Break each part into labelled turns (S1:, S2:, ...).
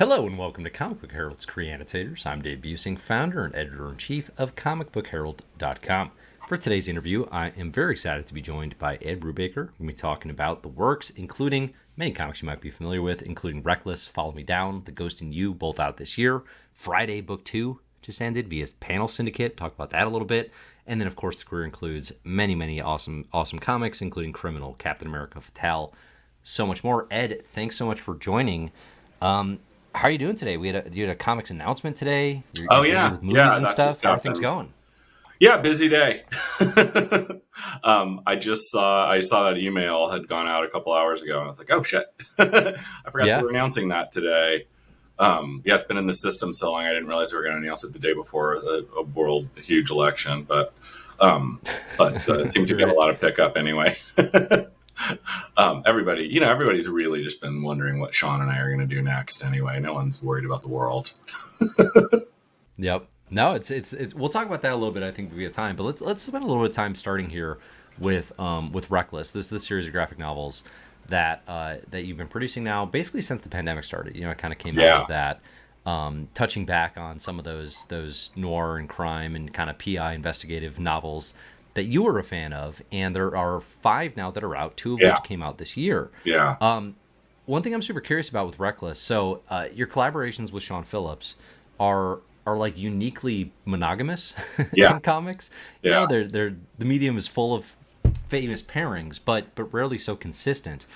S1: Hello and welcome to Comic Book Herald's Creannotators. I'm Dave Busing, founder and editor-in-chief of comicbookherald.com. For today's interview, I am very excited to be joined by Ed Brubaker. We're going to be talking about the works, including many comics you might be familiar with, including Reckless, Follow Me Down, The Ghost in You, both out this year. Friday, Book 2 just ended via Panel Syndicate. Talk about that a little bit. And then, of course, the career includes many awesome comics, including Criminal, Captain America, Fatale, so much more. Ed, thanks so much for joining. How are you doing today? You had a comics announcement today. You're busy with movies and stuff. How are things going?
S2: Yeah, busy day. I saw that email had gone out a couple hours ago, and I was like, oh shit, I forgot they were announcing that today. It's been in the system so long, I didn't realize they were going to announce it the day before a huge election, but it seemed to get a lot of pickup anyway. Everybody's really just been wondering what Sean and I are going to do next anyway. No one's worried about the world.
S1: Yep. No, it's we'll talk about that a little bit, I think, if we have time, but let's spend a little bit of time starting here with Reckless. This is the series of graphic novels that you've been producing now basically since the pandemic started. It kind of came out of that, touching back on some of those noir and crime and kind of PI investigative novels that you were a fan of, and there are 5 now that are out, 2 of which came out this year.
S2: Yeah.
S1: One thing I'm super curious about with Reckless, so your collaborations with Sean Phillips are like uniquely monogamous in comics.
S2: Yeah.
S1: The medium is full of famous pairings, but rarely so consistent.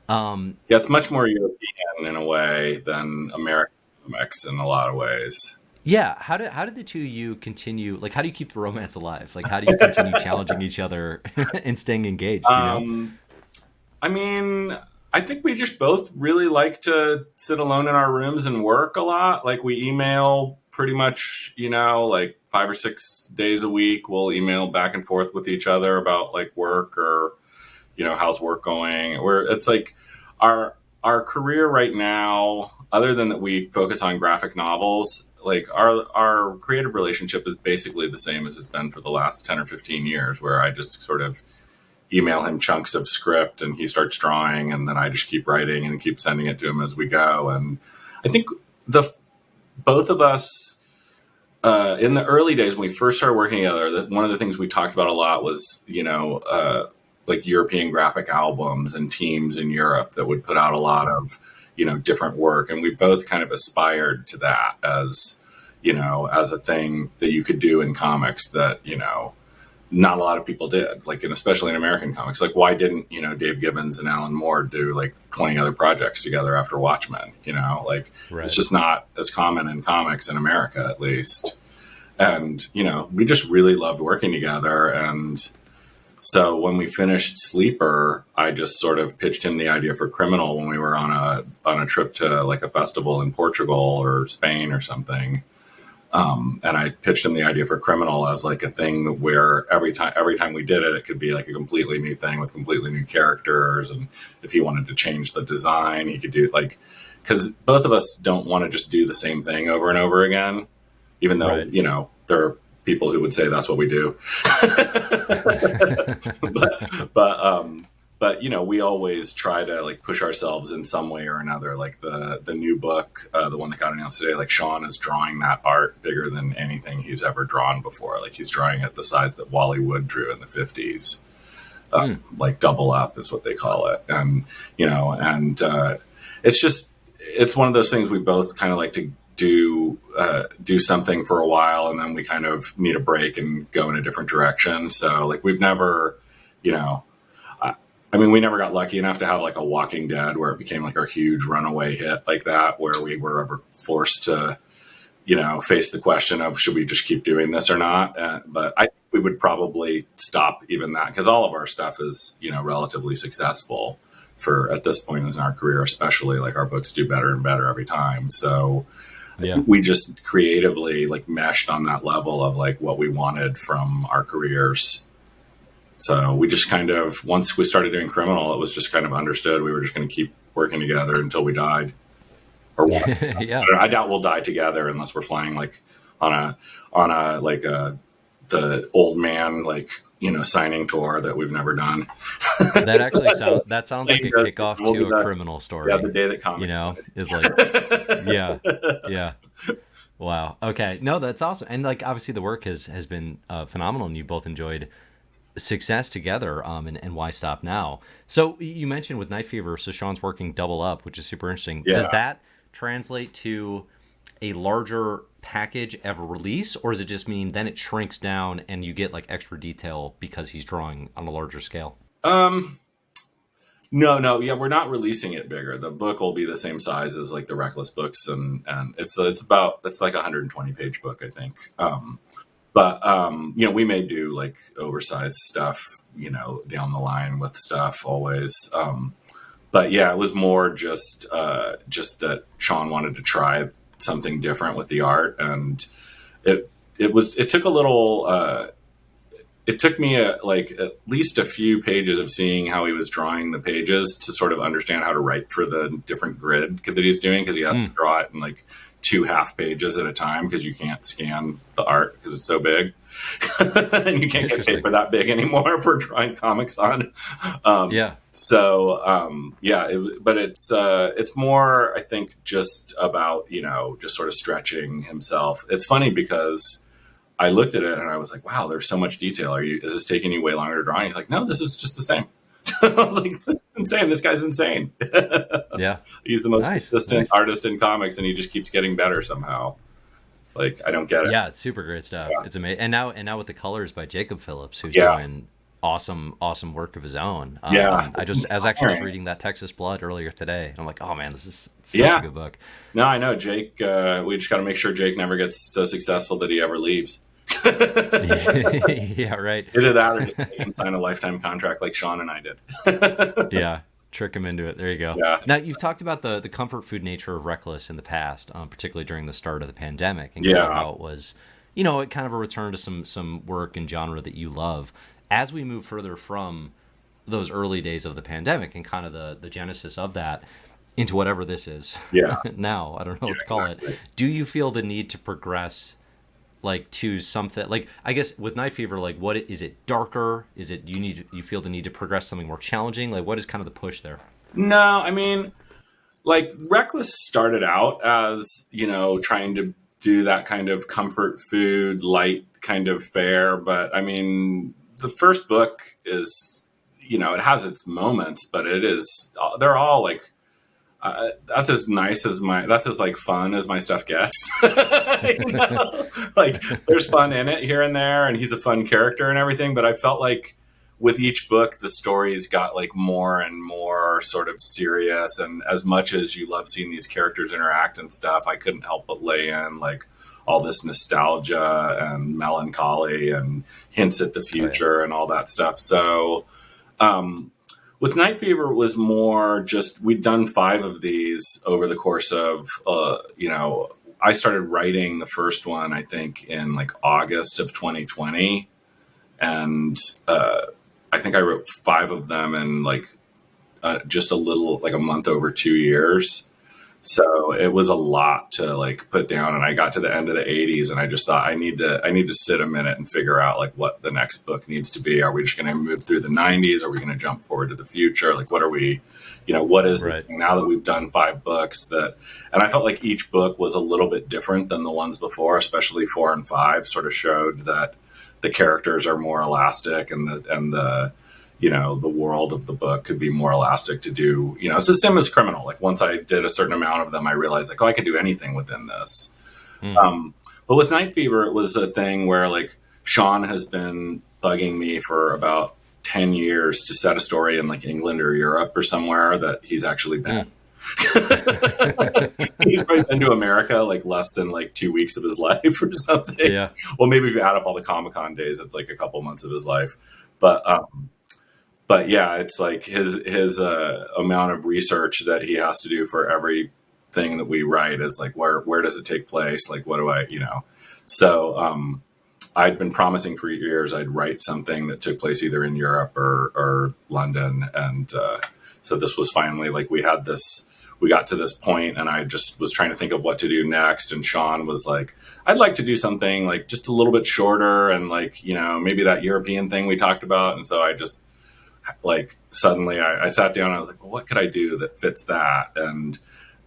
S2: It's much more European in a way than American comics in a lot of ways.
S1: Yeah, how did the two of you continue? Like, how do you keep the romance alive? Like, how do you continue challenging each other and staying engaged?
S2: I mean, I think we just both really like to sit alone in our rooms and work a lot. Like, we email pretty much, like 5 or 6 days a week. We'll email back and forth with each other about like work or, how's work going. It's like our career right now, other than that we focus on graphic novels, like our creative relationship is basically the same as it's been for the last 10 or 15 years, where I just sort of email him chunks of script and he starts drawing, and then I just keep writing and keep sending it to him as we go. And I think both of us, in the early days when we first started working together, one of the things we talked about a lot was, like European graphic albums and teams in Europe that would put out a lot of, different work. And we both kind of aspired to that as a thing that you could do in comics that, not a lot of people did, like, and especially in American comics. Like, why didn't, Dave Gibbons and Alan Moore do like 20 other projects together after Watchmen? Right. It's just not as common in comics in America, at least. And, we just really loved working together. And so when we finished Sleeper, I just sort of pitched him the idea for Criminal when we were on a trip to like a festival in Portugal or Spain or something. And I pitched him the idea for Criminal as like a thing where every time we did it, it could be like a completely new thing with completely new characters. And if he wanted to change the design, he could do because both of us don't want to just do the same thing over and over again, even though, there are people who would say that's what we do. But we always try to like push ourselves in some way or another. Like the new book, the one that got announced today, like Sean is drawing that art bigger than anything he's ever drawn before. Like he's drawing it the size that Wally Wood drew in the 50s. Like double up is what they call it. And, it's one of those things we both kind of like to do something for a while, and then we kind of need a break and go in a different direction. So like we've never, we never got lucky enough to have like a Walking Dead where it became like our huge runaway hit like that, where we were ever forced to, face the question of should we just keep doing this or not. But I think we would probably stop even that, because all of our stuff is, relatively successful for at this point in our career, especially. Like our books do better and better every time. So we just creatively like meshed on that level of like what we wanted from our careers. So we just kind of, once we started doing Criminal, it was just kind of understood we were just going to keep working together until we died. Or what? I doubt we'll die together unless we're flying like on the old man, like, signing tour that we've never done.
S1: That actually sounds like a kickoff
S2: We'll be
S1: to a
S2: the,
S1: criminal
S2: yeah, the
S1: story.
S2: day that
S1: You
S2: comics
S1: know, is like, yeah,
S2: died.
S1: yeah. Wow. Okay. No, that's awesome. And like obviously the work has been phenomenal, and you both enjoyed success together. And why stop now? So you mentioned with Night Fever, so Sean's working double up, which is super interesting. Does
S2: Yeah.
S1: that translate to a larger package ever release, or does it just mean then it shrinks down and you get like extra detail because he's drawing on a larger scale?
S2: Um, no, no, yeah, we're not releasing it bigger. The book will be the same size as like the Reckless books, and it's like a 120 page book, I think. But we may do like oversized stuff, down the line with stuff always. But yeah, it was more just that Sean wanted to try something different with the art, and it took a little. It took me like at least a few pages of seeing how he was drawing the pages to sort of understand how to write for the different grid that he's doing, because he has to draw it in like 2 half pages at a time because you can't scan the art because it's so big. And you can't get
S1: Interesting.
S2: paper that big anymore for drawing comics on.
S1: Yeah.
S2: But it's more, I think, just about, just sort of stretching himself. It's funny because I looked at it and I was like, wow, there's so much detail. Is this taking you way longer to draw? He's like, no, this is just the same. I was like, this is insane. This guy's insane.
S1: Yeah.
S2: He's the most
S1: Nice.
S2: consistent artist in comics, and he just keeps getting better somehow. Like, I don't get it.
S1: Yeah, it's super great stuff.
S2: Yeah.
S1: It's amazing. And now with the colors by Jacob Phillips, who's
S2: Yeah.
S1: doing awesome work of his own.
S2: Yeah.
S1: I was actually just reading that Texas Blood earlier today, and I'm like, oh man, this is such
S2: Yeah.
S1: a good book.
S2: No, I know. Jake, we just got to make sure Jake never gets so successful that he ever leaves.
S1: Yeah, right.
S2: Either that or just make him sign a lifetime contract like Sean and I did.
S1: Yeah, trick him into it. There you go.
S2: Yeah.
S1: Now you've talked about the comfort food nature of Reckless in the past, particularly during the start of the pandemic, and kind of how it was, it kind of a return to some work and genre that you love. As we move further from those early days of the pandemic and kind of the genesis of that into whatever this is now, I don't know what to call it. Do you feel the need to progress like to something like, I guess with Night Fever, like what is it darker? Is it you feel the need to progress something more challenging? Like what is kind of the push there?
S2: No, I mean, like Reckless started out as, trying to do that kind of comfort food, light kind of fare. But I mean, the first book is, it has its moments, but they're all like, that's as like fun as my stuff gets. Like there's fun in it here and there, and he's a fun character and everything. But I felt like with each book, the stories got like more and more sort of serious. And as much as you love seeing these characters interact and stuff, I couldn't help but lay in like all this nostalgia and melancholy and hints at the future and all that stuff. So, with Night Fever, it was more just, we'd done 5 of these over the course of, I started writing the first one, I think, in like August of 2020. And I think I wrote 5 of them in like just like a month over 2 years. So it was a lot to like put down, and I got to the end of the 80s and I just thought I need to sit a minute and figure out like what the next book needs to be. Are we just going to move through the 90s? Are we going to jump forward to the future? Like what are we, what is the thing now that we've done 5 books and I felt like each book was a little bit different than the ones before, especially 4 and 5 sort of showed that the characters are more elastic, and the the world of the book could be more elastic to do. It's the same as Criminal. Like once I did a certain amount of them, I realized like, I could do anything within this. But with Night Fever, it was a thing where like Sean has been bugging me for about 10 years to set a story in like England or Europe or somewhere that he's actually been. He's probably been to America like less than like 2 weeks of his life or something.
S1: Yeah.
S2: Well, maybe if you add up all the Comic-Con days, it's like a couple months of his life. But yeah, it's like his amount of research that he has to do for everything that we write is like, where does it take place? Like, what do I, So I'd been promising for years I'd write something that took place either in Europe or London. And so this was finally like, we got to this point, and I just was trying to think of what to do next. And Sean was like, I'd like to do something like just a little bit shorter and like, maybe that European thing we talked about. And so I just like suddenly I sat down and I was like, well, what could I do that fits that? And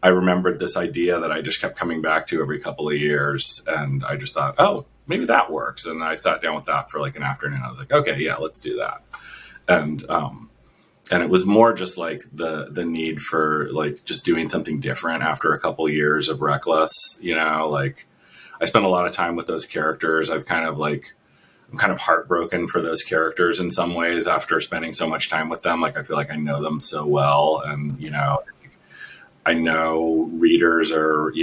S2: I remembered this idea that I just kept coming back to every couple of years. And I just thought, oh, maybe that works. And I sat down with that for like an afternoon. I was like, okay, yeah, let's do that. And it was more just like the need for like just doing something different after a couple of years of Reckless, like I spent a lot of time with those characters. I'm kind of heartbroken for those characters in some ways after spending so much time with them. Like, I feel like I know them so well. And, I know readers are,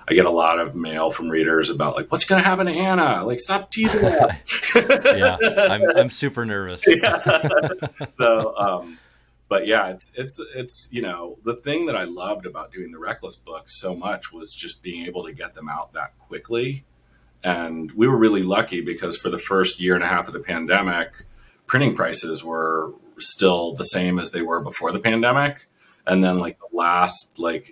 S2: I get a lot of mail from readers about like, what's going to happen to Anna? Like, stop teasing her.
S1: Yeah, I'm super nervous.
S2: Yeah. So, but yeah, it's the thing that I loved about doing the Reckless books so much was just being able to get them out that quickly. And we were really lucky because for the first year and a half of the pandemic, printing prices were still the same as they were before the pandemic. And then like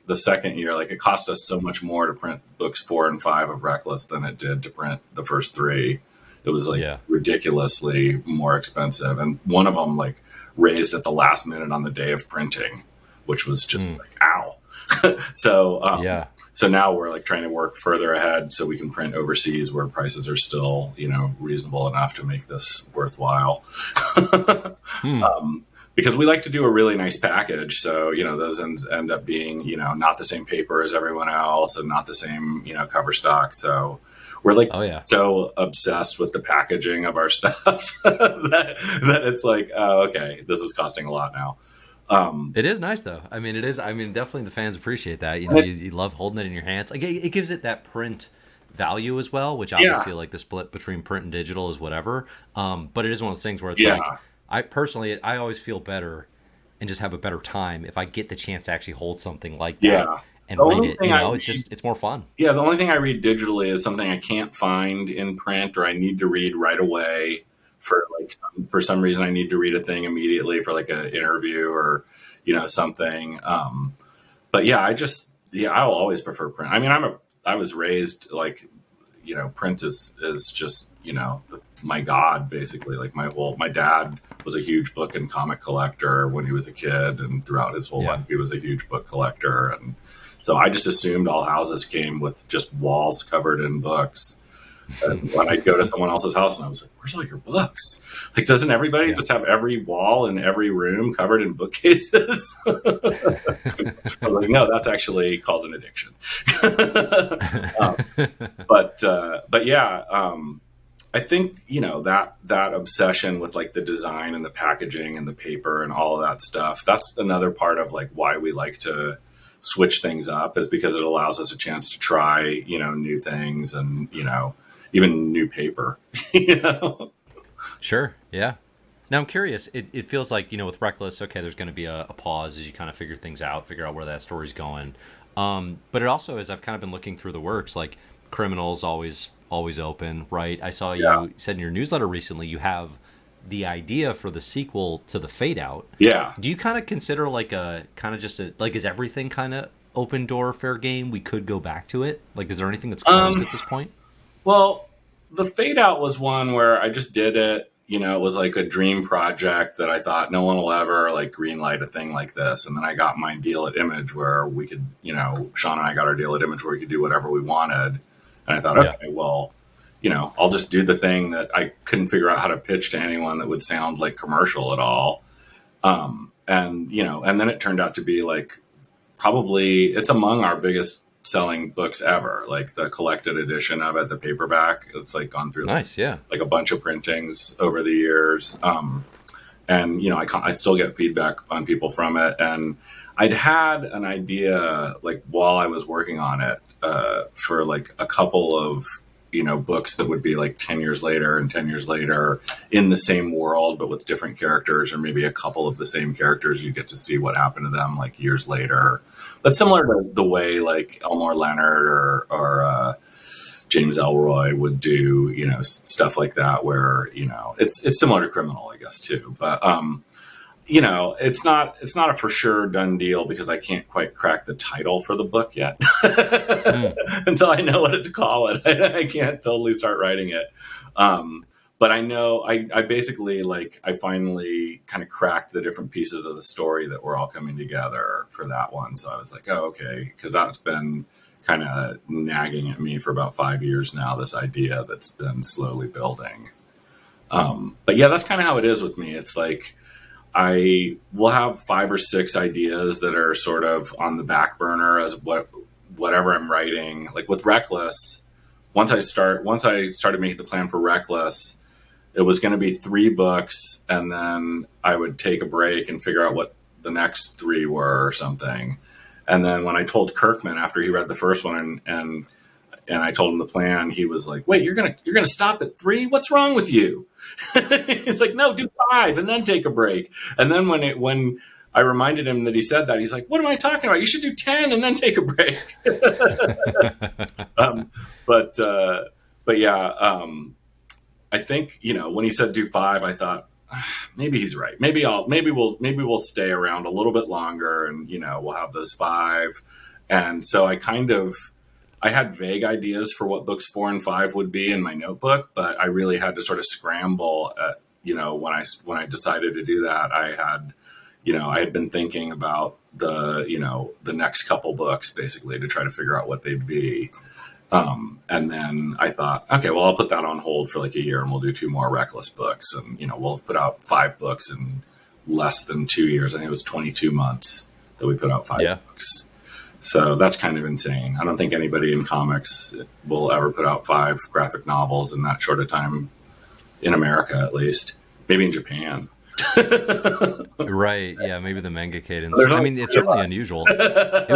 S2: the second year, like it cost us so much more to print books 4 and 5 of Reckless than it did to print the first 3. It was like ridiculously more expensive. And one of them like raised at the last minute on the day of printing, which was just like, ow. So now we're like trying to work further ahead so we can print overseas where prices are still, reasonable enough to make this worthwhile. Because we like to do a really nice package. So, those end up being, not the same paper as everyone else and not the same, cover stock. So we're like so obsessed with the packaging of our stuff that it's like, oh, okay, this is costing a lot now.
S1: It is nice though. I mean, it is. I mean, definitely the fans appreciate that. You love holding it in your hands. Like it gives it that print value as well, which obviously like the split between print and digital is whatever. But it is one of those things where it's like, I personally, I always feel better and just have a better time if I get the chance to actually hold something like that and read it. It's more fun.
S2: Yeah, the only thing I read digitally is something I can't find in print or I need to read right away. For some reason, I need to read a thing immediately for like an interview or, something. But yeah, I'll always prefer print. I mean, I was raised like, print is just, my God, basically. Like my dad was a huge book and comic collector when he was a kid, and throughout his whole life, he was a huge book collector. And so I just assumed all houses came with just walls covered in books. And when I'd go to someone else's house and I was like, where's all your books? Like, doesn't everybody just have every wall in every room covered in bookcases? I was like, no, that's actually called an addiction. But yeah, I think, that obsession with like the design and the packaging and the paper and all of that stuff, that's another part of like why we like to switch things up, is because it allows us a chance to try, new things and, even new paper.
S1: Sure. Yeah. Now I'm curious. It feels like, with Reckless, okay, there's going to be a pause as you kind of figure things out, figure out where that story's going. But it also, as I've kind of been looking through the works, like Criminal's always open, right? I saw you said in your newsletter recently you have the idea for the sequel to the Fade Out.
S2: Yeah.
S1: Do you kind of consider like is everything kind of open door, fair game? We could go back to it. Like, is there anything that's closed at this point?
S2: Well, the Fade Out was one where I just did it. It was like a dream project that I thought no one will ever like greenlight a thing like this. And then I got my deal at Image where we could, Sean and I got our deal at Image where we could do whatever we wanted. And I thought, okay, well, I'll just do the thing that I couldn't figure out how to pitch to anyone that would sound like commercial at all. And then it turned out to be like, probably it's among our biggest selling books ever, like the collected edition of it, the paperback. It's like gone through like a bunch of printings over the years. And I still get feedback on people from it. And I'd had an idea like while I was working on it for like a couple of books that would be like 10 years later and 10 years later in the same world, but with different characters, or maybe a couple of the same characters. You get to see what happened to them like years later, but similar to the way like Elmore Leonard or James Elroy would do, stuff like that, where, it's similar to Criminal, I guess, too. But, it's not a for sure done deal because I can't quite crack the title for the book yet until I know what to call it. I can't totally start writing it. but I know I basically like I finally kind of cracked the different pieces of the story that were all coming together for that one. So I was like, oh, okay, because that's been kind of nagging at me for about 5 years now. This idea that's been slowly building. But yeah, that's kind of how it is with me. It's like I will have 5 or 6 ideas that are sort of on the back burner as whatever I'm writing. Like with Reckless, once I started making the plan for Reckless, it was going to be 3 books, and then I would take a break and figure out what the next 3 were or something. And then when I told Kirkman after he read the first one and I told him the plan, he was like, "Wait, you're gonna stop at 3? What's wrong with you?" He's like, "No, do 5 and then take a break." And then when I reminded him that he said that, he's like, "What am I talking about? You should do 10 and then take a break." um, but yeah, I think when he said do 5, I thought maybe he's right. Maybe we'll stay around a little bit longer, and we'll have those 5. And so I had vague ideas for what books 4 and 5 would be in my notebook, but I really had to sort of scramble. When I decided to do that, I had been thinking about the next couple books basically to try to figure out what they'd be. And then I thought, okay, well, I'll put that on hold for like a year, and we'll do 2 more Reckless books, and we'll have put out 5 books in less than 2 years. I think it was 22 months that we put out 5 books. So that's kind of insane. I don't think anybody in comics will ever put out 5 graphic novels in that short a time, in America at least. Maybe in Japan.
S1: Right. Yeah. Maybe the manga cadence. I mean, it's certainly unusual. It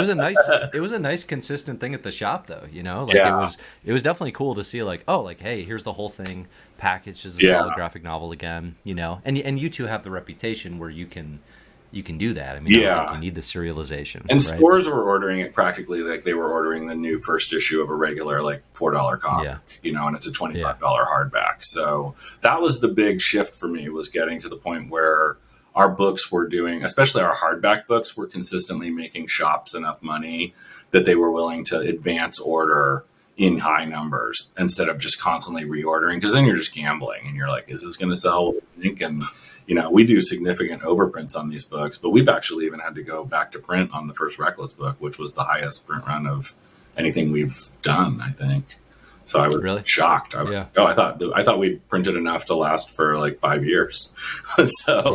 S1: was a nice consistent thing at the shop, though. It was definitely cool to see, like, oh, like, hey, here's the whole thing packaged as a solid graphic novel again. And you two have the reputation where you can do that. I mean, I don't think you need the serialization.
S2: And stores were ordering it practically like they were ordering the new first issue of a regular, like, $4 comic, and it's a $25 hardback. So that was the big shift for me, was getting to the point where our books were doing, especially our hardback books, were consistently making shops enough money that they were willing to advance order in high numbers instead of just constantly reordering, because then you're just gambling and you're like, is this going to sell? And we do significant overprints on these books, but we've actually even had to go back to print on the first Reckless book, which was the highest print run of anything we've done, I think. So I was really shocked. I thought we printed enough to last for like 5 years. So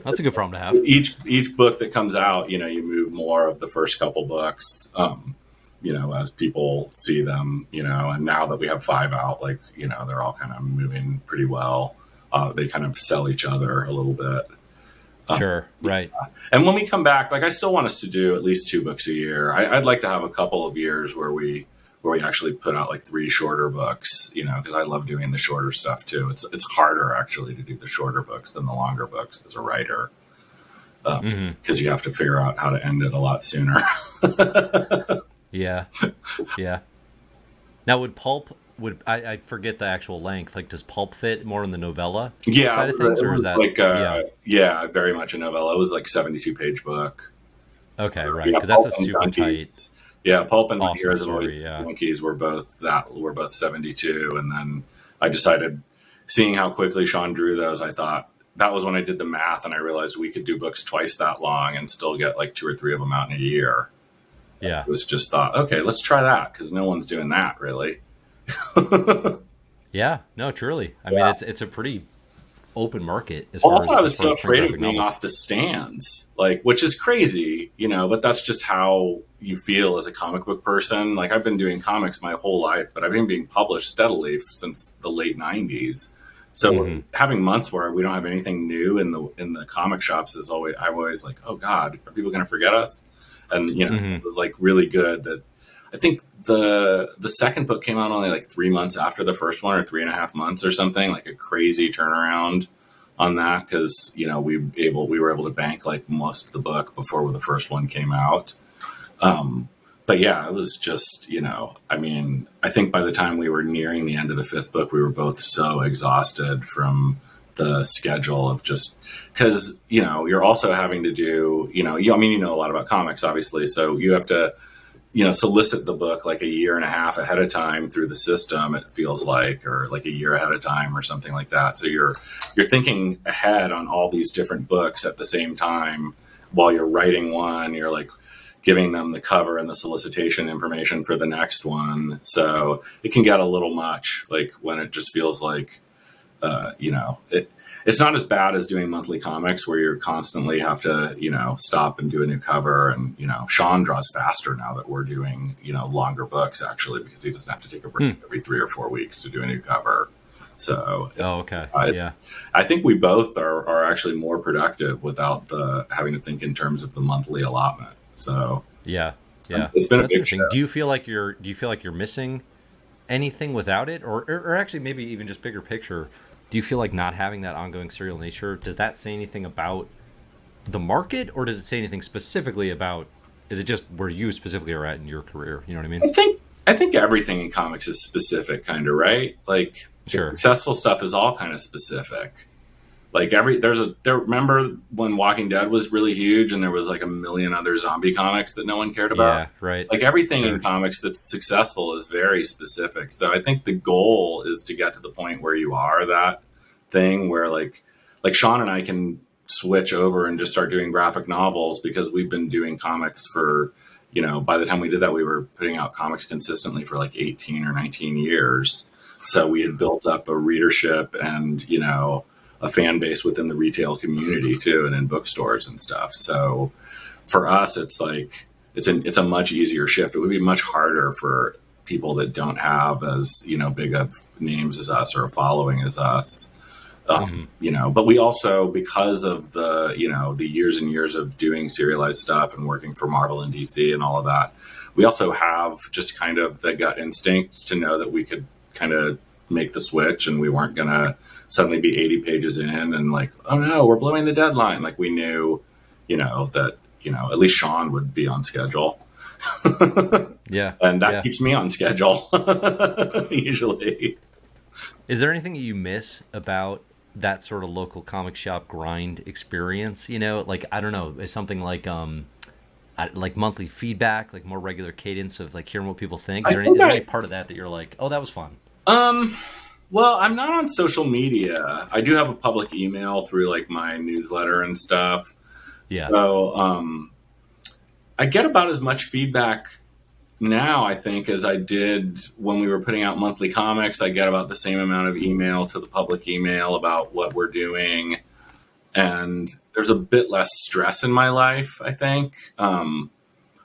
S1: that's a good problem to have.
S2: Each book that comes out, you move more of the first couple books, as people see them, and now that we have 5 out, like, they're all kind of moving pretty well. They kind of sell each other a little bit.
S1: Sure. Right.
S2: And when we come back, like, I still want us to do at least 2 books a year. I'd like to have a couple of years where we actually put out like 3 shorter books, because I love doing the shorter stuff too. It's harder actually to do the shorter books than the longer books as a writer. Because you have to figure out how to end it a lot sooner.
S1: Yeah. Now, I forget the actual length. Like, does pulp fit more in the novella side of things, or is that
S2: like very much a novella? It was like 72-page book.
S1: Okay, right, because that's a super tight.
S2: Yeah, Pulp and awesome Heroes and Monkeys were both 72, and then I decided, seeing how quickly Sean drew those, I thought that was when I did the math, and I realized we could do books twice that long and still get like 2 or 3 of them out in a year.
S1: Yeah,
S2: it was just thought, okay, let's try that, because no one's doing that really.
S1: Yeah, no, truly. I mean, it's a pretty open market.
S2: I was so afraid of being off the stands, like, which is crazy, but that's just how you feel as a comic book person. Like, I've been doing comics my whole life, but I've been being published steadily since the late 90s. So having months where we don't have anything new in the comic shops I'm always like, oh God, are people going to forget us? And it was like really good that I think the second book came out only like 3 months after the first one, or 3.5 months or something, like a crazy turnaround on that. Cause we were able to bank like most of the book before the first one came out. But yeah, it was just, I mean, I think by the time we were nearing the end of the 5th book, we were both so exhausted from the schedule of just, cause you're also having to do, a lot about comics, obviously. So you have to solicit the book like a year and a half ahead of time through the system, it feels like, or like a year ahead of time or something like that. So you're thinking ahead on all these different books at the same time while you're writing one. You're like giving them the cover and the solicitation information for the next one. So it can get a little much, like when it just feels like, it's not as bad as doing monthly comics where you constantly have to, stop and do a new cover. And, Sean draws faster now that we're doing, longer books actually, because he doesn't have to take a break every 3 or 4 weeks to do a new cover. So,
S1: okay. Yeah.
S2: I think we both are actually more productive without having to think in terms of the monthly allotment. So,
S1: yeah.
S2: It's been
S1: That's
S2: a big
S1: interesting.
S2: shift.
S1: Do you feel like you're missing anything without it, or actually maybe even just bigger picture? Do you feel like not having that ongoing serial nature, does that say anything about the market, or does it say anything specifically about, is it just where you specifically are at in your career? You know what I mean?
S2: I think everything in comics is specific, kind of, right? Like,
S1: Sure.
S2: successful stuff is all kind of specific. Like remember when Walking Dead was really huge and there was like a million other zombie comics that no one cared about?
S1: Yeah, right.
S2: Like everything
S1: Sure.
S2: in comics that's successful is very specific. So I think the goal is to get to the point where you are that thing where like Sean and I can switch over and just start doing graphic novels because we've been doing comics for, by the time we did that, we were putting out comics consistently for like 18 or 19 years. So we had built up a readership and, a fan base within the retail community too, and in bookstores and stuff. So for us, it's like, it's a much easier shift. It would be much harder for people that don't have as, big of names as us or a following as us. But we also, because of the, the years and years of doing serialized stuff and working for Marvel and DC and all of that, we also have just kind of the gut instinct to know that we could kind of make the switch and we weren't going to suddenly be 80 pages in and like, oh no, we're blowing the deadline. Like we knew, that, at least Sean would be on schedule.
S1: Yeah.
S2: And that keeps me on schedule usually.
S1: Is there anything that you miss about that sort of local comic shop grind experience? Like, I don't know, is something like monthly feedback, like more regular cadence of like hearing what people think? Is there any part of that you're like, oh, that was fun?
S2: Well, I'm not on social media. I do have a public email through like my newsletter and stuff.
S1: Yeah.
S2: So, I get about as much feedback now, I think, as I did when we were putting out monthly comics. I get about the same amount of email to the public email about what we're doing. And there's a bit less stress in my life, I think.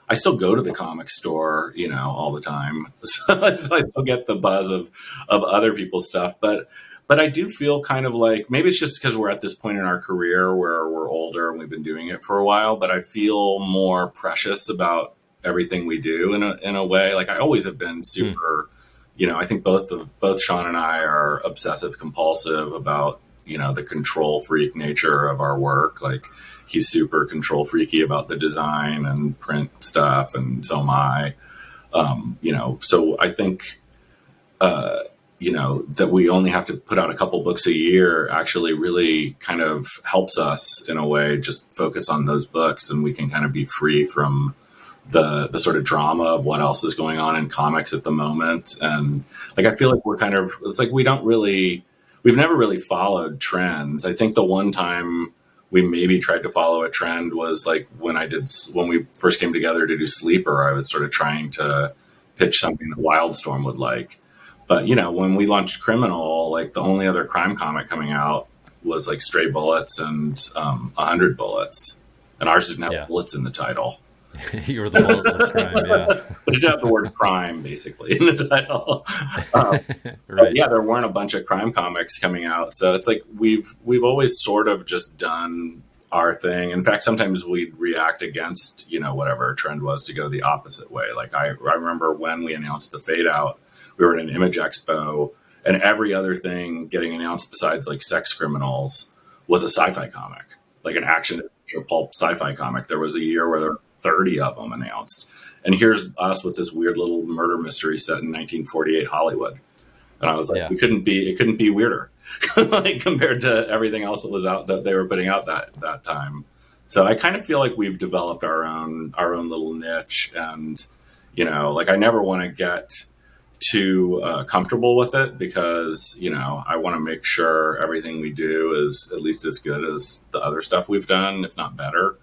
S2: I still go to the comic store, all the time. So I still get the buzz of other people's stuff. But I do feel kind of like, maybe it's just because we're at this point in our career where we're older and we've been doing it for a while, but I feel more precious about everything we do in a way. Like I always have been super, I think both Sean and I are obsessive compulsive about, the control freak nature of our work. Like he's super control freaky about the design and print stuff. And so am I, so I think, that we only have to put out a couple books a year actually really kind of helps us in a way, just focus on those books and we can kind of be free from the sort of drama of what else is going on in comics at the moment. And like, I feel like it's like, we've never really followed trends. I think the one time we maybe tried to follow a trend was like when we first came together to do Sleeper, I was sort of trying to pitch something that Wildstorm would like. But, when we launched Criminal, like the only other crime comic coming out was like Stray Bullets and 100 Bullets. And ours didn't have bullets in the title.
S1: You were the bulletless crime, yeah.
S2: But it did have the word crime, basically, in the title.
S1: Right.
S2: Yeah, there weren't a bunch of crime comics coming out. So it's like we've always sort of just done our thing. In fact, sometimes we'd react against, whatever a trend was to go the opposite way. Like I remember when we announced the Fade Out, we were at an Image Expo, and every other thing getting announced besides like Sex Criminals was a sci-fi comic, like an action pulp sci-fi comic. There was a year where there were 30 of them announced. And here's us with this weird little murder mystery set in 1948 Hollywood. And I was like, it couldn't be weirder like compared to everything else that was out that they were putting out that time. So I kind of feel like we've developed our own little niche. And, like I never want to get too comfortable with it, because I want to make sure everything we do is at least as good as the other stuff we've done, if not better.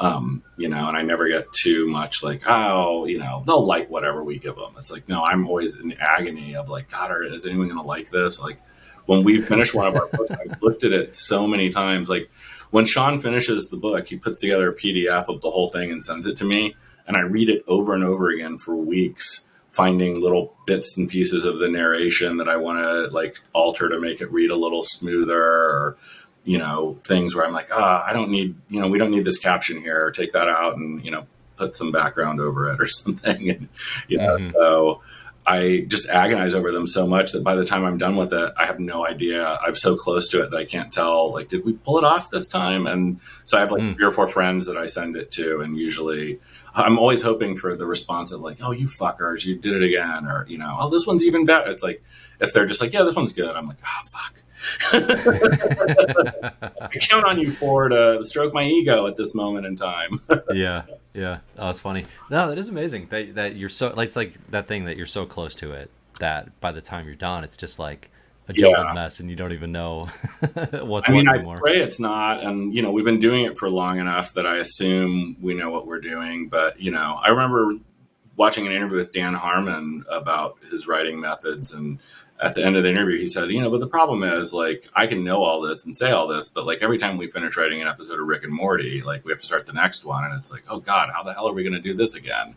S2: And I never get too much like, oh, they'll like whatever we give them. It's like, no, I'm always in agony of like, God, is anyone going to like this? Like when we finish one of our books, I've looked at it so many times. Like when Sean finishes the book, he puts together a PDF of the whole thing and sends it to me. And I read it over and over again for weeks, finding little bits and pieces of the narration that I want to like alter to make it read a little smoother, or things where I'm like, I don't need, we don't need this caption here. Take that out and, put some background over it or something. And, so I just agonize over them so much that by the time I'm done with it, I have no idea. I'm so close to it that I can't tell, like, did we pull it off this time? And so I have like 3 or 4 friends that I send it to. And usually I'm always hoping for the response of like, oh, you fuckers, you did it again. Or, oh, this one's even better. It's like, if they're just like, yeah, this one's good. I'm like, oh, fuck. I count on you to stroke my ego at this moment in time.
S1: Yeah. Oh, that's funny. No, that is amazing that you're so, it's like that thing that you're so close to it that by the time you're done, it's just like a jumbled mess and you don't even know what's what anymore.
S2: I pray it's not. And, we've been doing it for long enough that I assume we know what we're doing. But, I remember watching an interview with Dan Harmon about his writing methods, and at the end of the interview, he said, but the problem is, like, I can know all this and say all this, but like every time we finish writing an episode of Rick and Morty, like we have to start the next one. And it's like, oh God, how the hell are we going to do this again?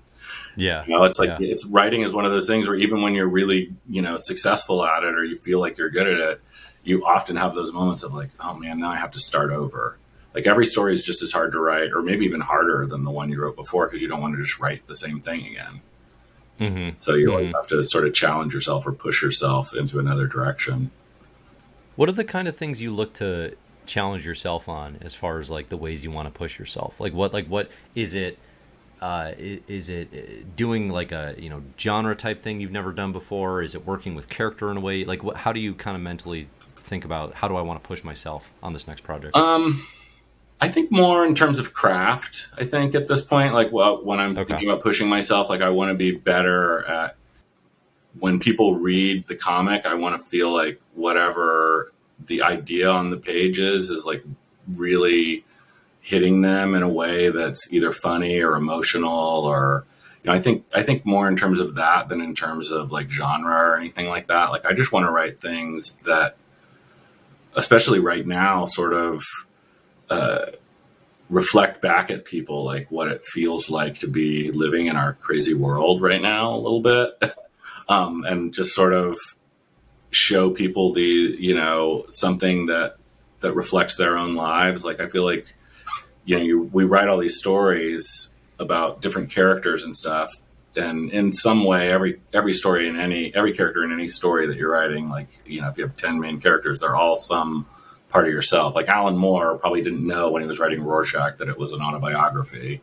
S1: Yeah.
S2: It's like, it's writing is one of those things where even when you're really, successful at it, or you feel like you're good at it, you often have those moments of like, oh man, now I have to start over. Like every story is just as hard to write, or maybe even harder than the one you wrote before, because you don't want to just write the same thing again. Mm-hmm. So you always have to sort of challenge yourself or push yourself into another direction.
S1: What are the kind of things you look to challenge yourself on, as far as like the ways you want to push yourself? Like what is it? Is it doing like a genre type thing you've never done before? Is it working with character in a way? Like how do you kind of mentally think about, how do I want to push myself on this next project?
S2: I think more in terms of craft. I think at this point, like, well, when I'm thinking about pushing myself, like I want to be better at, when people read the comic, I want to feel like whatever the idea on the page is like really hitting them in a way that's either funny or emotional, or, I think more in terms of that than in terms of like genre or anything like that. Like I just want to write things that, especially right now, sort of, reflect back at people like what it feels like to be living in our crazy world right now a little bit. And just sort of show people the, something that reflects their own lives. Like I feel like, we write all these stories about different characters and stuff. And in some way, every story in every character in any story that you're writing, like, if you have 10 main characters, they're all some part of yourself. Like Alan Moore probably didn't know when he was writing Rorschach that it was an autobiography.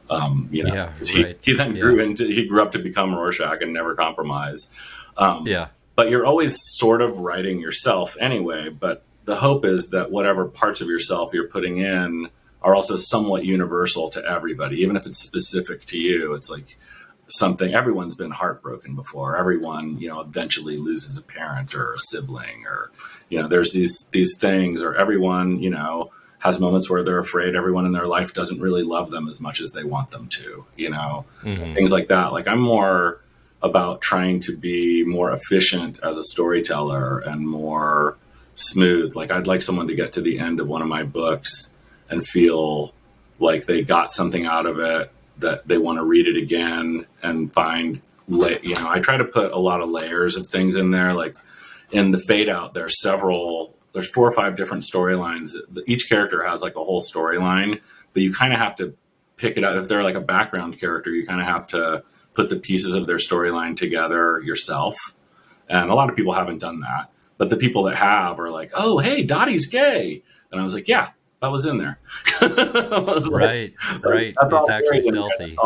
S2: He then grew up to become Rorschach and never compromise. But you're always sort of writing yourself anyway. But the hope is that whatever parts of yourself you're putting in are also somewhat universal to everybody, even if it's specific to you. It's like something, everyone's been heartbroken before. Everyone, eventually loses a parent or a sibling, or, there's these things, or everyone, has moments where they're afraid everyone in their life doesn't really love them as much as they want them to, things like that. Like I'm more about trying to be more efficient as a storyteller and more smooth. Like I'd like someone to get to the end of one of my books and feel like they got something out of it, that they want to read it again and find, I try to put a lot of layers of things in there. Like in the Fade Out, there's 4 or 5 different storylines. Each character has like a whole storyline, but you kind of have to pick it up. If they're like a background character, you kind of have to put the pieces of their storyline together yourself. And a lot of people haven't done that, but the people that have are like, oh, hey, Dottie's gay. And I was like, yeah, that was in there.
S1: Right. It's actually stealthy.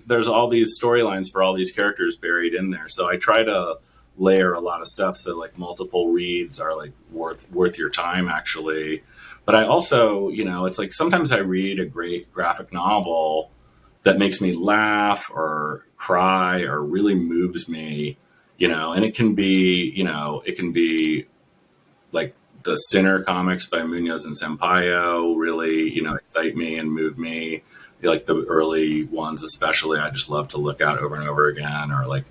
S2: There's all these storylines for all these characters buried in there. So I try to layer a lot of stuff, so like multiple reads are like worth your time, actually. But I also, it's like sometimes I read a great graphic novel that makes me laugh or cry or really moves me, and it can be like the Sinner comics by Munoz and Sampaio really, excite me and move me. Like the early ones, especially, I just love to look at over and over again. Or like,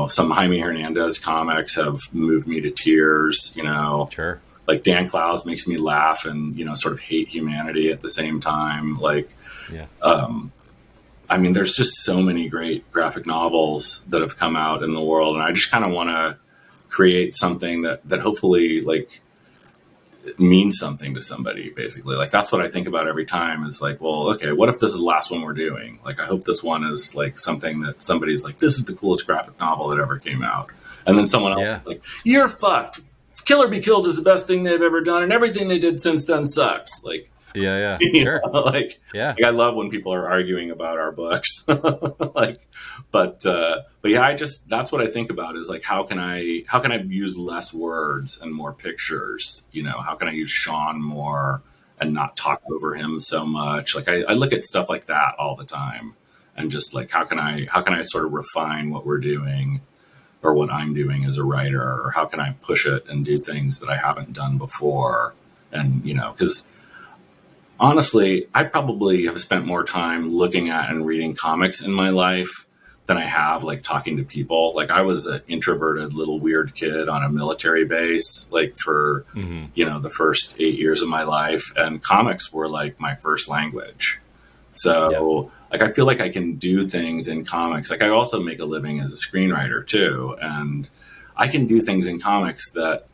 S2: some Jaime Hernandez comics have moved me to tears.
S1: Sure.
S2: Like Dan Clowes makes me laugh and sort of hate humanity at the same time. Like,
S1: Yeah.
S2: I mean, there's just so many great graphic novels that have come out in the world, and I just kind of want to create something that hopefully like means something to somebody. Basically, like that's what I think about every time. Is like, well, okay, what if this is the last one we're doing? Like, I hope this one is like something that somebody's like, this is the coolest graphic novel that ever came out, and then someone else is like, you're fucked. Killer Be Killed is the best thing they've ever done, and everything they did since then sucks. Like.
S1: Yeah, sure.
S2: Like I love when people are arguing about our books. But yeah, that's what I think about is like, how can I use less words and more pictures? How can I use Sean more and not talk over him so much? Like I look at stuff like that all the time, and just like, how can I sort of refine what we're doing or what I'm doing as a writer, or how can I push it and do things that I haven't done before? And, because honestly, I probably have spent more time looking at and reading comics in my life than I have like talking to people. Like I was an introverted little weird kid on a military base, like for, the first 8 years of my life, and comics were like my first language. So like, I feel like I can do things in comics. Like I also make a living as a screenwriter too. And I can do things in comics that,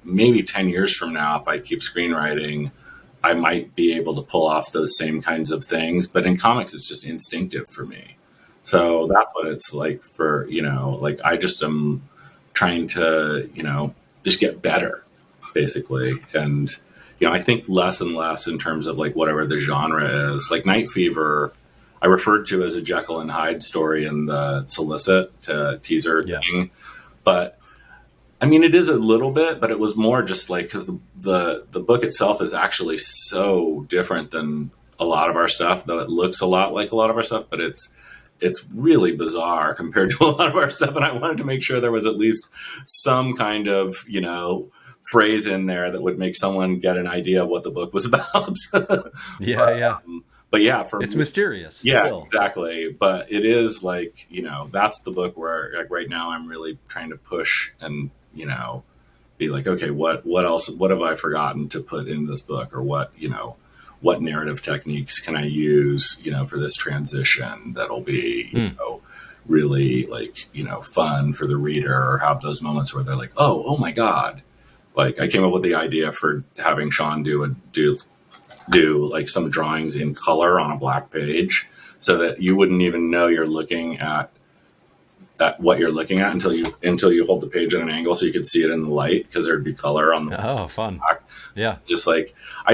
S2: maybe 10 years from now, if I keep screenwriting, I might be able to pull off those same kinds of things, but in comics, it's just instinctive for me. So that's what it's like for, like I just am trying to, just get better basically. And, I think less and less in terms of like whatever the genre is. Like Night Fever, I referred to as a Jekyll and Hyde story in the Solicit teaser thing. But I mean, it is a little bit, but it was more just like, because the book itself is actually so different than a lot of our stuff, though it looks a lot like a lot of our stuff, but it's really bizarre compared to a lot of our stuff. And I wanted to make sure there was at least some kind of, phrase in there that would make someone get an idea of what the book was about. But yeah,
S1: it's mysterious.
S2: Yeah,
S1: still.
S2: Exactly. But it is like, that's the book where like right now I'm really trying to push and, be like, okay, what else, what have I forgotten to put in this book, or what narrative techniques can I use, for this transition that'll be, really like, fun for the reader, or have those moments where they're like, oh my God. Like I came up with the idea for having Sean do like some drawings in color on a black page, so that you wouldn't even know you're looking at what you're looking at until you hold the page at an angle, so you could see it in the light, because there'd be color on the
S1: fun
S2: black. Yeah, it's just like I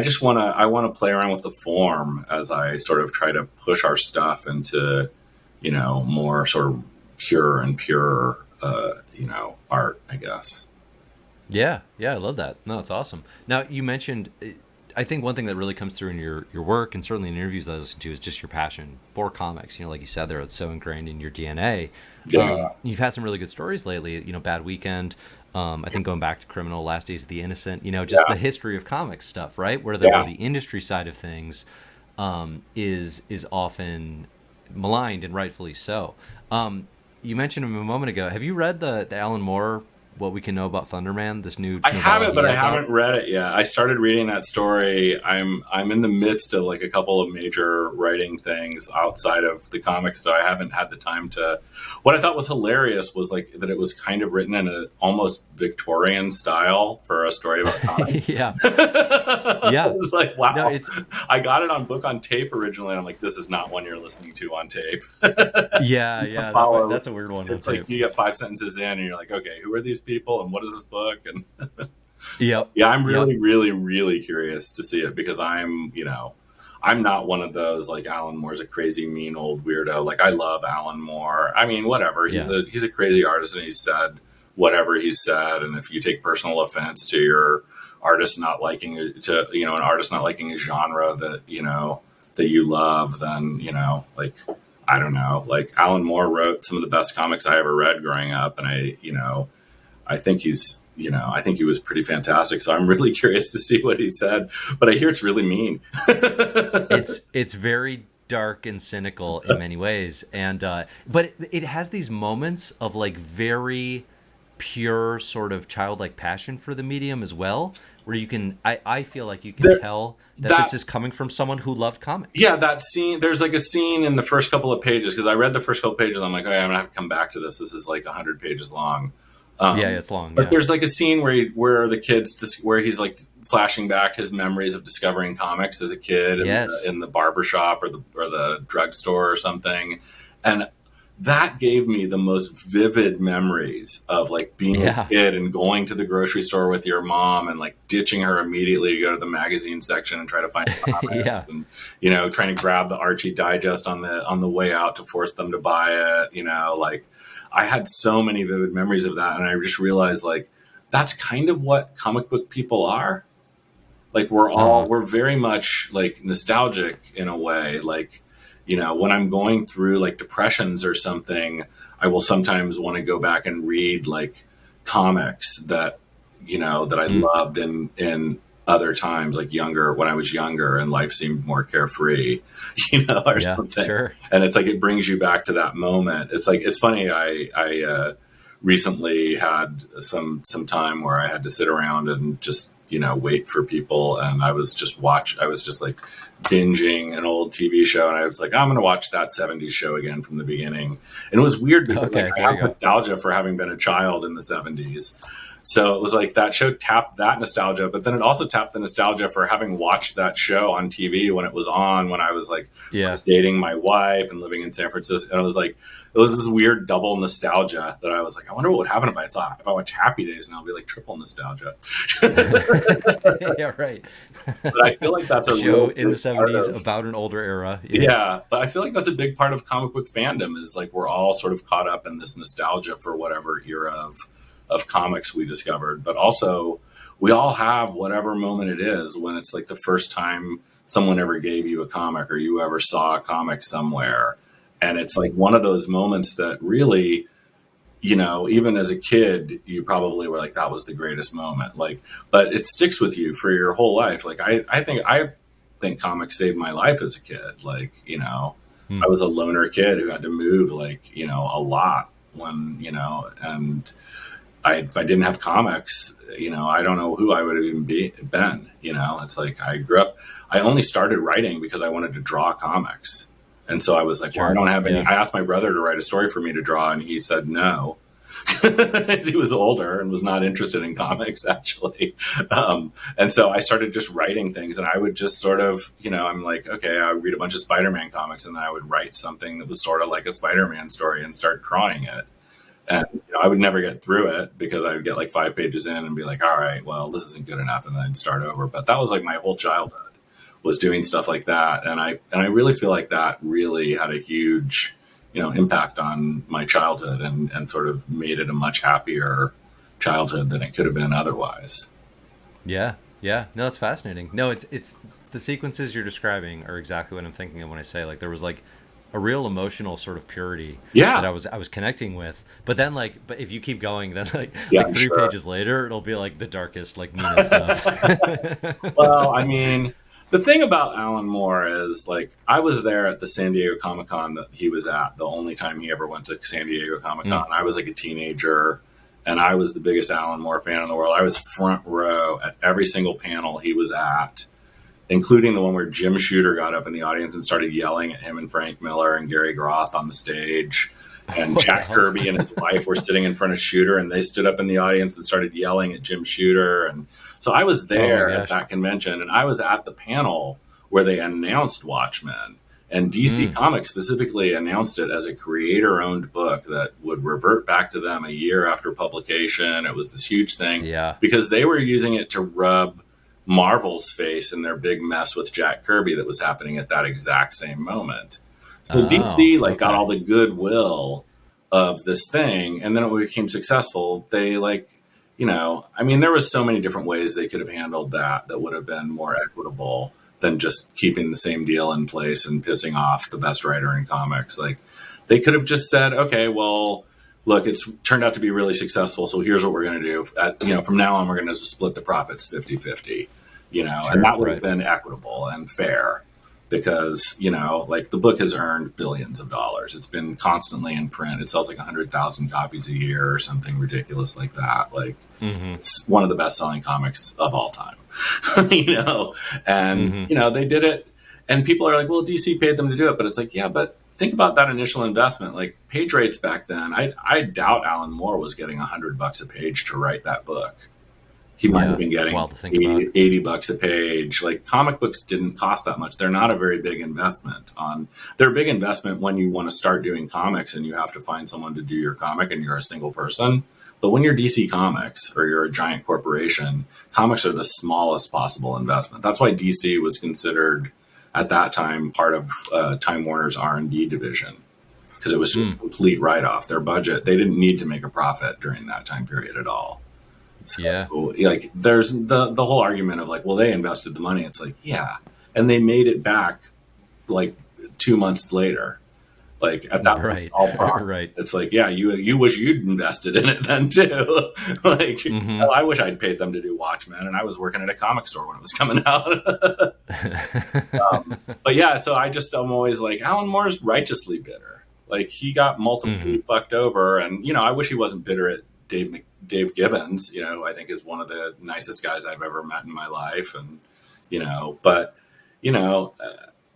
S2: want to play around with the form as I sort of try to push our stuff into more sort of pure art, I guess.
S1: Yeah, I love that. No, it's awesome. Now, you mentioned, I think one thing that really comes through in your work, and certainly in interviews that I listen to, is just your passion for comics. Like you said there, it's so ingrained in your DNA.
S2: Yeah.
S1: You've had some really good stories lately, Bad Weekend, I think going back to Criminal, Last Days of the Innocent, just the history of comics stuff, right? Where the industry side of things is often maligned, and rightfully so. You mentioned him a moment ago. Have you read the Alan Moore, What We Can Know About Thunderman, this new
S2: I haven't, but I haven't read it yet. I started reading that story. I'm in the midst of like a couple of major writing things outside of the comics, so I haven't had the time to. What I thought was hilarious was like that it was kind of written in an almost Victorian style for a story about comics.
S1: Yeah.
S2: It was like, wow. No, I got it on book on tape originally, and I'm like, this is not one you're listening to on tape.
S1: Yeah. That's a weird one.
S2: It's like you get 5 sentences in, and you're like, okay, who are these people, and what is this book? And I'm really, really, really curious to see it, because I'm not one of those like Alan Moore's a crazy mean old weirdo. Like I love Alan Moore. I mean, whatever. He's a crazy artist, and he said whatever he said. And if you take personal offense to your artist not liking an artist not liking a genre that that you love, then, like, I don't know, like Alan Moore wrote some of the best comics I ever read growing up. And I think I think he was pretty fantastic. So I'm really curious to see what he said, but I hear it's really mean.
S1: It's very dark and cynical in many ways, and but it has these moments of like very pure sort of childlike passion for the medium as well, where you can I feel like you can tell that this is coming from someone who loved comics.
S2: Yeah, that scene, there's like a scene in the first couple of pages, because I read the first couple of pages, I'm like, okay, I'm gonna have to come back to this is like 100 pages long.
S1: Yeah, it's long.
S2: But there's like a scene where the kids, where he's like flashing back his memories of discovering comics as a kid in the barbershop or the drugstore or something. And that gave me the most vivid memories of like being a kid and going to the grocery store with your mom and like ditching her immediately to go to the magazine section and try to find comics and, trying to grab the Archie Digest on the way out to force them to buy it, like I had so many vivid memories of that. And I just realized like, that's kind of what comic book people are. Like we're very much like nostalgic in a way. Like, when I'm going through like depressions or something, I will sometimes want to go back and read like comics that, that I loved in other times, like when I was younger and life seemed more carefree, or something.
S1: Sure.
S2: And it's like, it brings you back to that moment. It's like, it's funny. I recently had some time where I had to sit around and just, wait for people. And I was just like binging an old TV show. And I was like, I'm going to watch that 70s show again from the beginning. And it was weird because I have nostalgia for having been a child in the 70s. So it was like that show tapped that nostalgia, but then it also tapped the nostalgia for having watched that show on TV when it was on, when I was like, I was dating my wife and living in San Francisco. And it was this weird double nostalgia that I was like, I wonder what would happen if I watch Happy Days, and I'll be like triple nostalgia.
S1: Yeah, right.
S2: But I feel like that's a
S1: show in the 70s about an older era.
S2: Yeah, but I feel like that's a big part of comic book fandom, is like we're all sort of caught up in this nostalgia for whatever era of comics we discovered, but also we all have whatever moment it is when it's like the first time someone ever gave you a comic or you ever saw a comic somewhere. And it's like one of those moments that really, even as a kid, you probably were like, that was the greatest moment. Like, but it sticks with you for your whole life. Like, I think comics saved my life as a kid. Like, I was a loner kid who had to move like, a lot when, and if I didn't have comics, I don't know who I would have even been. It's like I only started writing because I wanted to draw comics. And so I was like, well, I don't have any. I asked my brother to write a story for me to draw, and he said no. He was older and was not interested in comics, actually. And so I started just writing things, and I would just sort of, I'm like, okay, I would read a bunch of Spider-Man comics, and then I would write something that was sort of like a Spider-Man story and start drawing it. And I would never get through it because I would get like 5 pages in and be like, all right, well, this isn't good enough, and then I'd start over. But that was like my whole childhood, was doing stuff like that. And I really feel like that really had a huge, impact on my childhood and sort of made it a much happier childhood than it could have been otherwise.
S1: Yeah. No, that's fascinating. No, it's the sequences you're describing are exactly what I'm thinking of when I say like there was like a real emotional sort of purity that I was connecting with. But then but if you keep going, then like 3 pages later, it'll be like the darkest, like meanest stuff.
S2: Well, I mean, the thing about Alan Moore is like, I was there at the San Diego Comic-Con that he was at, the only time he ever went to San Diego Comic-Con. I was like a teenager, and I was the biggest Alan Moore fan in the world. I was front row at every single panel he was at, including the one where Jim Shooter got up in the audience and started yelling at him and Frank Miller and Gary Groth on the stage. And Jack Kirby and his wife were sitting in front of Shooter, and they stood up in the audience and started yelling at Jim Shooter. And so I was there at that convention, and I was at the panel where they announced Watchmen. And DC Comics specifically announced it as a creator-owned book that would revert back to them a year after publication. It was this huge thing because they were using it to rub Marvel's face in their big mess with Jack Kirby that was happening at that exact same moment. So DC got all the goodwill of this thing, and then when it became successful, they there was so many different ways they could have handled that would have been more equitable than just keeping the same deal in place and pissing off the best writer in comics. Like, they could have just said, okay, well, look, it's turned out to be really successful, so here's what we're going to do. From now on, we're going to split the profits 50-50,
S1: Sure,
S2: and that would have
S1: right.
S2: been equitable and fair because, like, the book has earned billions of dollars. It's been constantly in print. It sells like 100,000 copies a year or something ridiculous like that. Like, it's one of the best-selling comics of all time, and, they did it. And people are like, well, DC paid them to do it. But it's like, yeah, but think about that initial investment. Like, page rates back then, I doubt Alan Moore was getting $100 a page to write that book. He might have been getting 80 bucks a page. Like, comic books didn't cost that much. They're not a very big investment. They're a big investment when you want to start doing comics and you have to find someone to do your comic and you're a single person. But when you're DC Comics or you're a giant corporation, comics are the smallest possible investment. That's why DC was considered at that time part of Time Warner's R&D division, because it was just a complete write-off. Their budget, they didn't need to make a profit during that time period at all. So, like, there's the whole argument of like, well, they invested the money. It's like, yeah, and they made it back like 2 months later. Like, at that point, all profit.
S1: Right.
S2: It's like, yeah, you wish you'd invested in it then too. Like, I wish I'd paid them to do Watchmen, and I was working at a comic store when it was coming out. But yeah, so I'm always like, Alan Moore's righteously bitter. Like, he got multiply fucked over, and I wish he wasn't bitter at Dave Gibbons, I think is one of the nicest guys I've ever met in my life. And, but,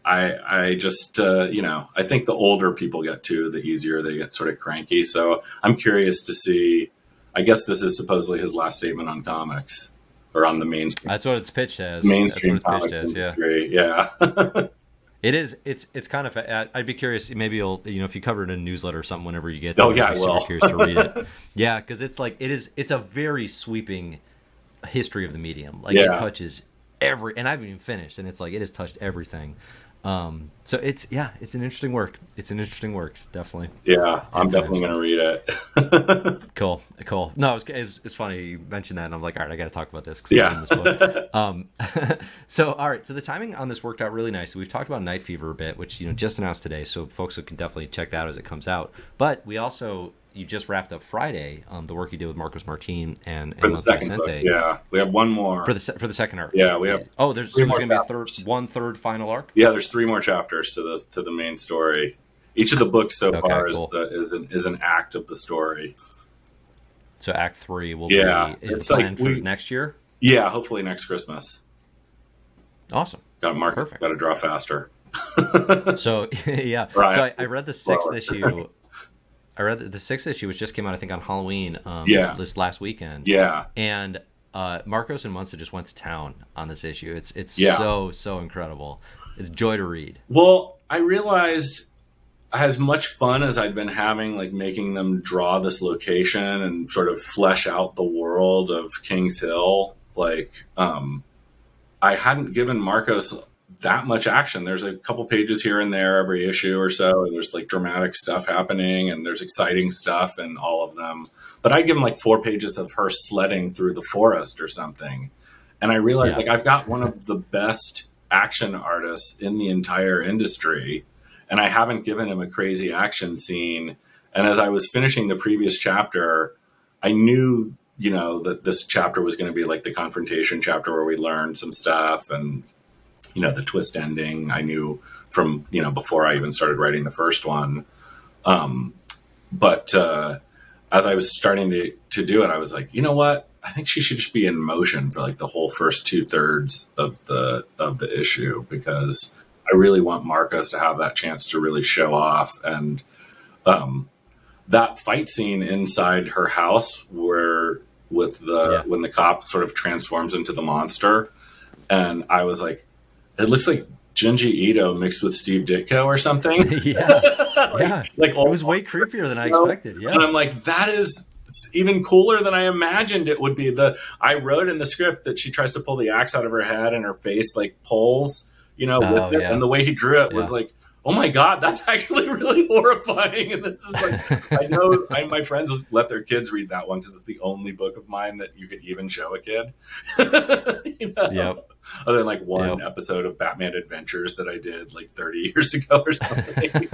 S2: I just, I think the older people get to, the easier they get sort of cranky. So I'm curious to see, I guess this is supposedly his last statement on comics or on the mainstream.
S1: That's what it's pitched as.
S2: Mainstream comics industry. Yeah.
S1: It is. It's kind of. I'd be curious. Maybe you'll. If you cover it in a newsletter or something, whenever you get.
S2: To I will.
S1: Super curious to read it. Yeah, because it's like it is. It's a very sweeping history of the medium. Like, it touches every. And I haven't even finished, and it's like it has touched everything. So it's an interesting work. It's an interesting work, definitely.
S2: Yeah, I'm definitely going to read it.
S1: Cool. No, it's funny you mentioned that, and I'm like, all right, I got to talk about this because I'm in this book. So, all right, so the timing on this worked out really nicely. We've talked about Night Fever a bit, which just announced today, so folks can definitely check that out as it comes out. But you just wrapped up Friday, the work you did with Marcos Martin and
S2: for the second book. Yeah, we have one more
S1: for the second arc.
S2: Yeah, we have.
S1: Oh, there's going to be a third final arc.
S2: Yeah, there's 3 more chapters to the main story. Each of the books so far is an act of the story.
S1: So Act 3 will be is the plan for next year. Yeah,
S2: hopefully next Christmas.
S1: Awesome.
S2: Got to draw faster.
S1: So yeah, right. So I read the 6th issue. The 6th issue, which just came out, I think, on Halloween this last weekend. Yeah. And Marcos and Munson just went to town on this issue. It's so incredible. It's joy to read.
S2: Well, I realized as much fun as I'd been having, like, making them draw this location and sort of flesh out the world of King's Hill, like, I hadn't given Marcos that much action. There's a couple pages here and there every issue or so, and there's like dramatic stuff happening and there's exciting stuff in all of them. But I give him like 4 pages of her sledding through the forest or something. And I realized like I've got one of the best action artists in the entire industry, and I haven't given him a crazy action scene. And as I was finishing the previous chapter, I knew, that this chapter was going to be like the confrontation chapter where we learned some stuff, and the twist ending I knew from, before I even started writing the first one. But as I was starting to do it, I was like, you know what? I think she should just be in motion for like the whole first 2/3 of the issue, because I really want Marcos to have that chance to really show off. And that fight scene inside her house where when the cop sort of transforms into the monster, and I was like, it looks like Junji Ito mixed with Steve Ditko or something.
S1: Like it was way creepier than I expected. Yeah,
S2: and I'm like, that is even cooler than I imagined it would be. I wrote in the script that she tries to pull the axe out of her head and her face like pulls, with it. And the way he drew it was like, oh my God, that's actually really horrifying. And this is like, I know my friends let their kids read that one because it's the only book of mine that you could even show a kid. You know?
S1: Yep.
S2: Other than like one
S1: Yep.
S2: episode of Batman Adventures that I did like 30 years ago or something.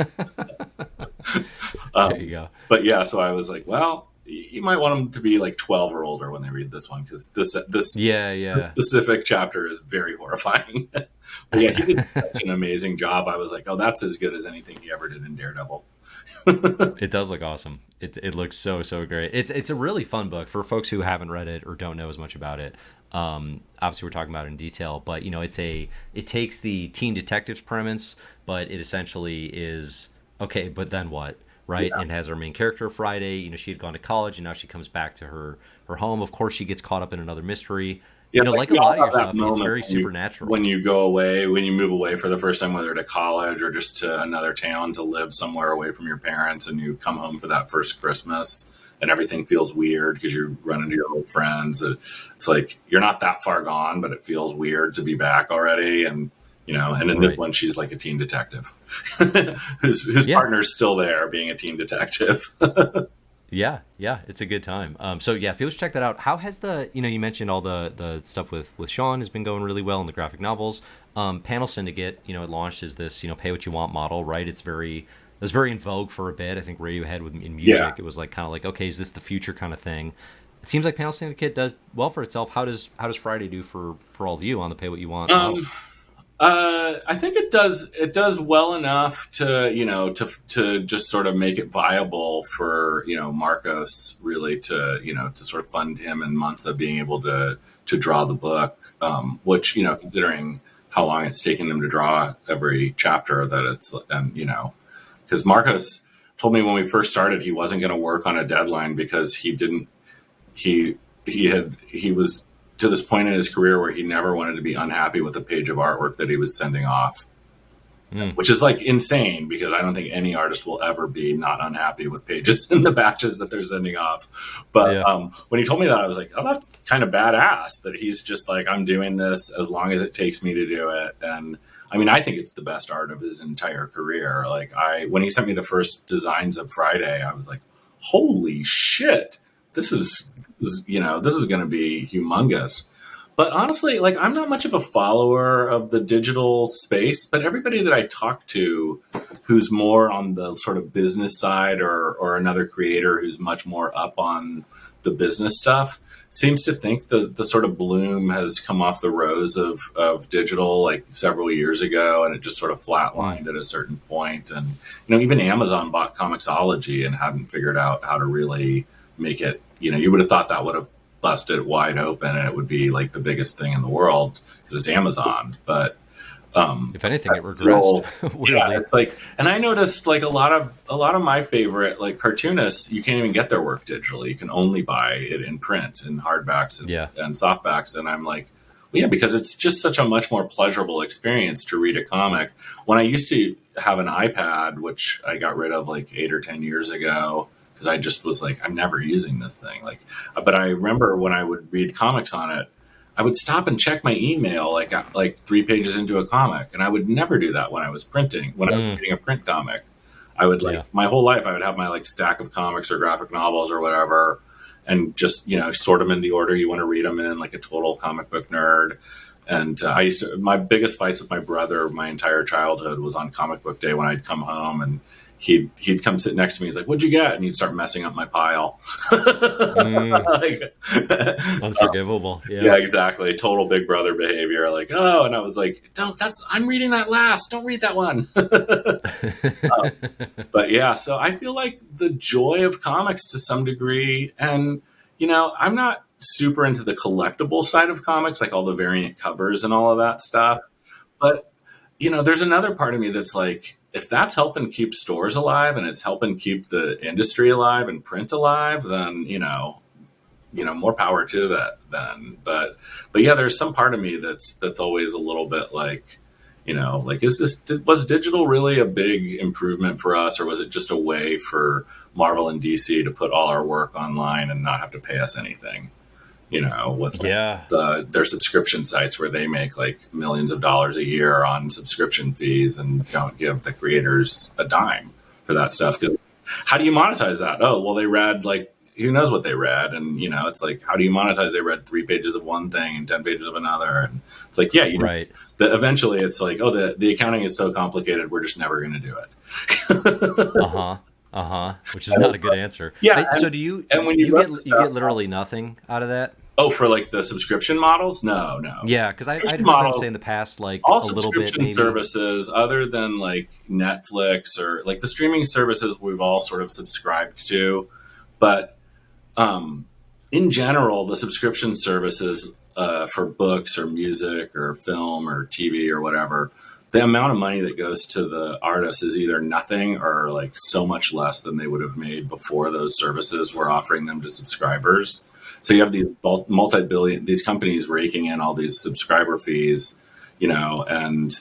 S1: There you go.
S2: But yeah, so I was like, well, you might want them to be like 12 or older when they read this one because this
S1: Yeah.
S2: specific chapter is very horrifying. But yeah, he did such an amazing job. I was like, oh, that's as good as anything he ever did in Daredevil.
S1: It does look awesome. It looks so great. It's a really fun book for folks who haven't read it or don't know as much about it. Obviously, we're talking about it in detail, but it takes the teen detectives premise, but it essentially is okay. But then what? Right?
S2: Yeah.
S1: And has our main character Friday. She had gone to college, and now she comes back to her home. Of course, she gets caught up in another mystery.
S2: Yeah,
S1: Like a
S2: we
S1: lot
S2: all
S1: of your
S2: have that
S1: stuff, it's
S2: moment
S1: very supernatural.
S2: when you go away, when you move away for the first time, whether to college or just to another town to live somewhere away from your parents, and you come home for that first Christmas and everything feels weird because you run into your old friends. It's like you're not that far gone, but it feels weird to be back already. And and in this one, she's like a teen detective whose partner's still there being a teen detective.
S1: Yeah, it's a good time. So yeah, people should check that out. How has you mentioned all the stuff with Sean has been going really well in the graphic novels. Panel Syndicate, it launched as this, pay what you want model, right? It was very in vogue for a bit. I think Radiohead in music, it was like kind of like, okay, is this the future kind of thing? It seems like Panel Syndicate does well for itself. How does Friday do for all of you on the pay what you want model?
S2: I think it does. It does well enough to to just sort of make it viable for Marcos really to to sort of fund him and Monza being able to draw the book, which considering how long it's taken them to draw every chapter, that it's because Marcos told me when we first started he wasn't going to work on a deadline because he was to this point in his career where he never wanted to be unhappy with a page of artwork that he was sending off, which is like insane because I don't think any artist will ever be not unhappy with pages in the batches that they're sending off. But when he told me that, I was like, oh, that's kind of badass that he's just like, I'm doing this as long as it takes me to do it. And I mean, I think it's the best art of his entire career. Like when he sent me the first designs of Friday, I was like, holy shit. This is going to be humongous. But honestly, like I'm not much of a follower of the digital space, but everybody that I talk to who's more on the sort of business side or another creator who's much more up on the business stuff seems to think that the sort of bloom has come off the rose of digital like several years ago, and it just sort of flatlined at a certain point. And even Amazon bought Comixology and hadn't figured out how to really make it, you would have thought that would have busted wide open and it would be like the biggest thing in the world because it's Amazon. But
S1: if anything, it regressed.
S2: Yeah, it's like, and I noticed like a lot of my favorite like cartoonists, you can't even get their work digitally. You can only buy it in print in hardbacks and softbacks. And I'm like, well, yeah, because it's just such a much more pleasurable experience to read a comic. When I used to have an iPad, which I got rid of like 8 or 10 years ago, I just was like, I'm never using this thing. But I remember when I would read comics on it, I would stop and check my email like 3 pages into a comic, and I would never do that when I was printing. When I was reading a print comic, I would my whole life I would have my like stack of comics or graphic novels or whatever, and just sort them in the order you want to read them in, like a total comic book nerd. And my biggest fights with my brother my entire childhood was on comic book day when I'd come home and he'd come sit next to me. He's like, "What'd you get?" And he'd start messing up my pile.
S1: Unforgivable.
S2: Yeah, exactly. Total big brother behavior. Like, oh, and I was like, I'm reading that last. Don't read that one. But yeah, so I feel like the joy of comics to some degree, and I'm not super into the collectible side of comics, like all the variant covers and all of that stuff. But there's another part of me that's like, if that's helping keep stores alive and it's helping keep the industry alive and print alive, then more power to that then. But yeah, there's some part of me that's always a little bit like, was digital really a big improvement for us, or was it just a way for Marvel and DC to put all our work online and not have to pay us anything? with
S1: Yeah.
S2: their subscription sites where they make like millions of dollars a year on subscription fees and don't give the creators a dime for that stuff. Because how do you monetize that? Oh, well, they read like, who knows what they read? And, it's like, how do you monetize? They read 3 pages of one thing and 10 pages of another. And it's like, yeah,
S1: right.
S2: Eventually it's like, oh, the accounting is so complicated, we're just never going to do it.
S1: Which is not a good answer.
S2: Yeah.
S1: So do you,
S2: and when
S1: you get literally nothing out of that?
S2: Oh, for like the subscription models? No.
S1: Yeah, because I'd heard them say in the past, like
S2: all
S1: a little bit.
S2: Subscription services, other than like Netflix or like the streaming services, we've all sort of subscribed to, but in general, the subscription services for books or music or film or TV or whatever, the amount of money that goes to the artist is either nothing or like so much less than they would have made before those services were offering them to subscribers. So you have these multi-billion, these companies raking in all these subscriber fees, and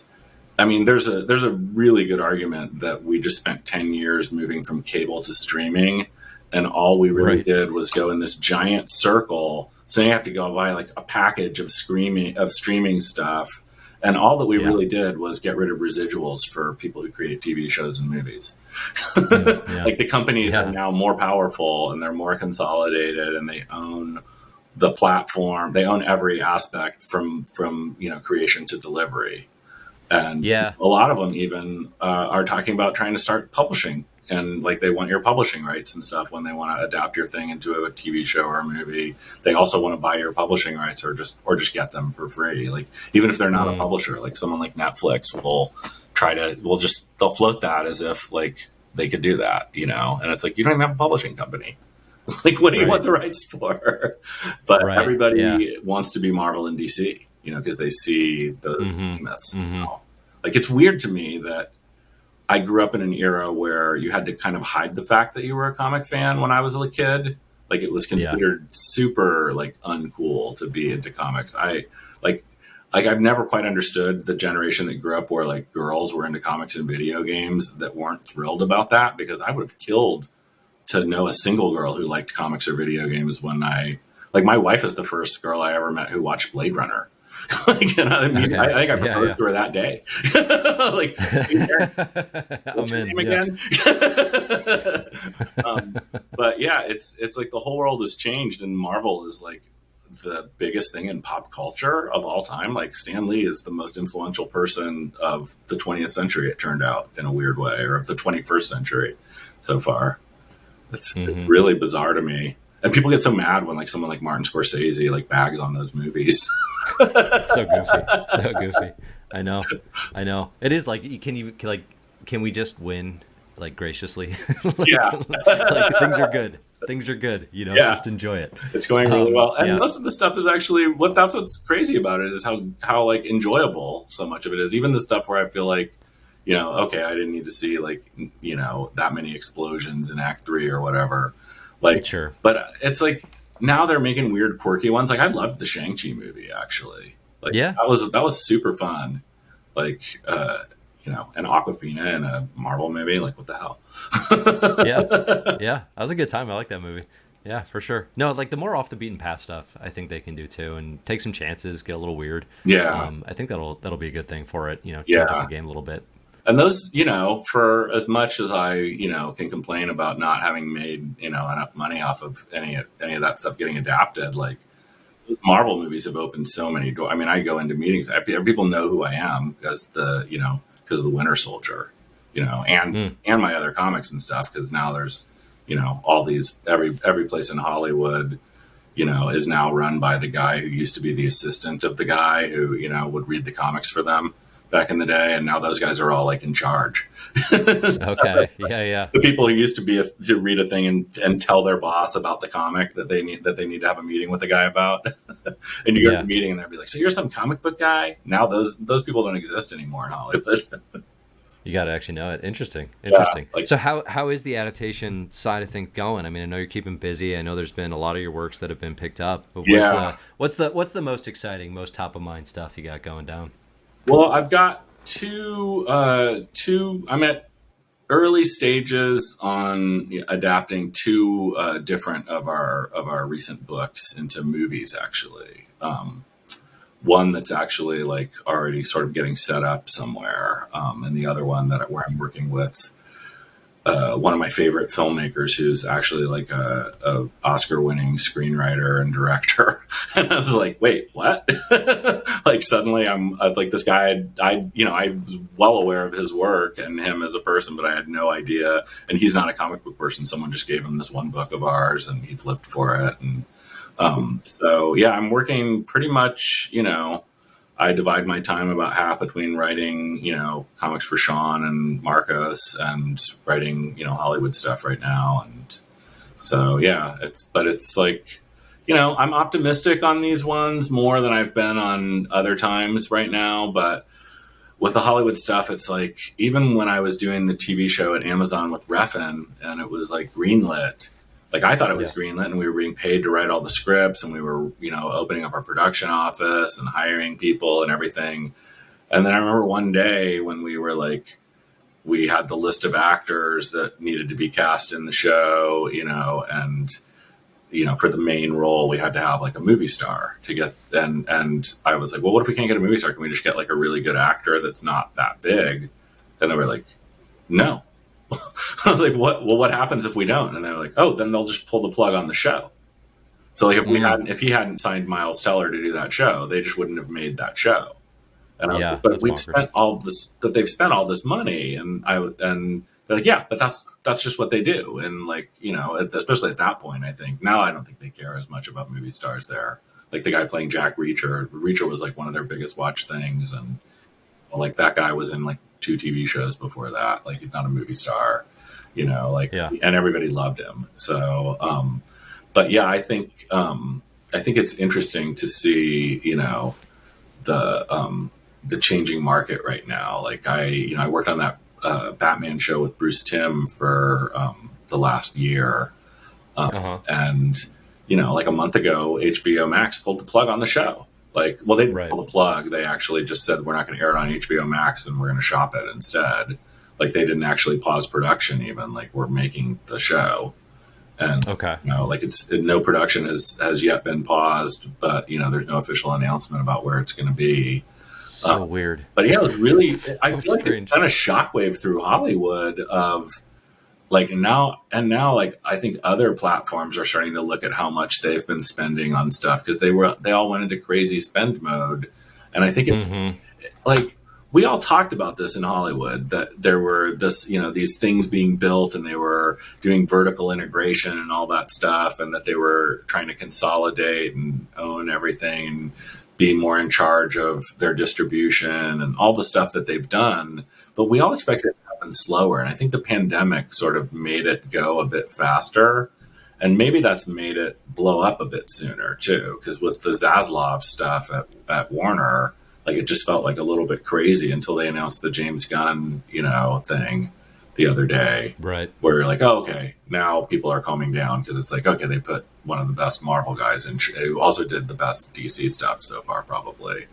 S2: I mean, there's a really good argument that we just spent 10 years moving from cable to streaming, and all we really did was go in this giant circle. So you have to go buy like a package of streaming stuff. And all that we really did was get rid of residuals for people who create TV shows and movies. Like the companies are now more powerful and they're more consolidated and they own the platform. They own every aspect from creation to delivery. And a lot of them even are talking about trying to start publishing. And like they want your publishing rights and stuff when they want to adapt your thing into a TV show or a movie. They also want to buy your publishing rights or just get them for free. Like even if they're not a publisher, like someone like Netflix they'll float that as if like they could do that, and it's like, you don't even have a publishing company. Like what do you want the rights for? But everybody wants to be Marvel and DC, because they see those myths. Like it's weird to me that I grew up in an era where you had to kind of hide the fact that you were a comic fan when I was a kid. Like it was considered super like uncool to be into comics. I've never quite understood the generation that grew up where like girls were into comics and video games that weren't thrilled about that, because I would have killed to know a single girl who liked comics or video games when my wife is the first girl I ever met who watched Blade Runner. I think I proposed to her that day. Like, what's your name again? But yeah, it's like the whole world has changed, and Marvel is like the biggest thing in pop culture of all time. Like Stan Lee is the most influential person of the 20th century, it turned out, in a weird way, or of the 21st century so far. It's really bizarre to me. And people get so mad when like someone like Martin Scorsese like bags on those movies.
S1: It's so goofy. It's so goofy. I know. It is like, can we just win like graciously? Like things are good. Things are good. Just enjoy it.
S2: It's going really well. And most of the stuff is actually that's what's crazy about it, is how like enjoyable so much of it is. Even the stuff where I feel like, okay, I didn't need to see like, that many explosions in Act 3 or whatever. Like, sure. But it's like now they're making weird, quirky ones. Like I loved the Shang-Chi movie, actually. Like that was super fun. Like, an Awkwafina in a Marvel movie. Like what the hell?
S1: Yeah. That was a good time. I like that movie. Yeah, for sure. No, like the more off the beaten path stuff, I think they can do too, and take some chances, get a little weird.
S2: Yeah.
S1: I think that'll be a good thing for it. Change up the game a little bit.
S2: And those, for as much as I, can complain about not having made, enough money off of any of that stuff getting adapted, like those Marvel movies have opened so many doors. I mean, I go into meetings, people know who I am because of the Winter Soldier, and my other comics and stuff. Because now there's, all these, every place in Hollywood, is now run by the guy who used to be the assistant of the guy who, would read the comics for them back in the day, and now those guys are all like in charge.
S1: Okay. Yeah.
S2: The people who used to read a thing and tell their boss about the comic that they need to have a meeting with the guy about, and you go to the meeting and they'll be like, "So you're some comic book guy?" Now those people don't exist anymore in Hollywood.
S1: You got to actually know it. Interesting. So how is the adaptation side of things going? I mean, I know you're keeping busy. I know there's been a lot of your works that have been picked up. But what's the most exciting, most top of mind stuff you got going down?
S2: Well, I've got two. I'm at early stages on adapting two different of our recent books into movies, actually. One that's actually like already sort of getting set up somewhere, and the other one where I'm working with one of my favorite filmmakers who's actually like a Oscar-winning screenwriter and director. And I was like, wait, what? Like suddenly I'm like this guy. I was well aware of his work and him as a person, but I had no idea. And he's not a comic book person. Someone just gave him this one book of ours, and he flipped for it. And so yeah, I'm working pretty much. I divide my time about half between writing, comics for Sean and Marcos, and writing, Hollywood stuff right now. And so, yeah, it's like, I'm optimistic on these ones more than I've been on other times right now. But with the Hollywood stuff, it's like, even when I was doing the TV show at Amazon with Refn and it was like greenlit, like I thought it was greenlit, and we were being paid to write all the scripts, and we were, opening up our production office and hiring people and everything. And then I remember one day when we were like, we had the list of actors that needed to be cast in the show, and, for the main role, we had to have like a movie star to get, and I was like, well, what if we can't get a movie star? Can we just get like a really good actor that's not that big? And they were like, no. I was like, what? Well, what happens if we don't? And they were like, oh, then they'll just pull the plug on the show. So like if he hadn't signed Miles Teller to do that show, they just wouldn't have made that show. And I was like, but they've spent all this money, and they're like, yeah, but that's just what they do. And like, especially at that point, I think now I don't think they care as much about movie stars there. Like the guy playing Jack Reacher was like one of their biggest watch things, and like that guy was in like 2 TV shows before that. Like he's not a movie star, and everybody loved him. So, but yeah, I think it's interesting to see, the changing market right now. Like I worked on that Batman show with Bruce Timm for the last year, and like a month ago, HBO Max pulled the plug on the show. Like, well, they didn't pull the plug. They actually just said, we're not going to air it on HBO Max, and we're going to shop it instead. Like, they didn't actually pause production even. Like, we're making the show. And, like no production has yet been paused, but, there's no official announcement about where it's going to be.
S1: So weird.
S2: But yeah, it was really, I feel like it's kind of shockwave through Hollywood of, like now, like I think other platforms are starting to look at how much they've been spending on stuff, because they all went into crazy spend mode, and I think like we all talked about this in Hollywood, that there were these things being built, and they were doing vertical integration and all that stuff, and that they were trying to consolidate and own everything and be more in charge of their distribution and all the stuff that they've done. But we all expected it to happen slower. And I think the pandemic sort of made it go a bit faster. And maybe that's made it blow up a bit sooner too. Because with the Zaslav stuff at Warner, like it just felt like a little bit crazy until they announced the James Gunn, thing the other day.
S1: Right.
S2: Where you're like, oh, okay, now people are calming down, because it's like, okay, they put one of the best Marvel guys in, who also did the best DC stuff so far, probably,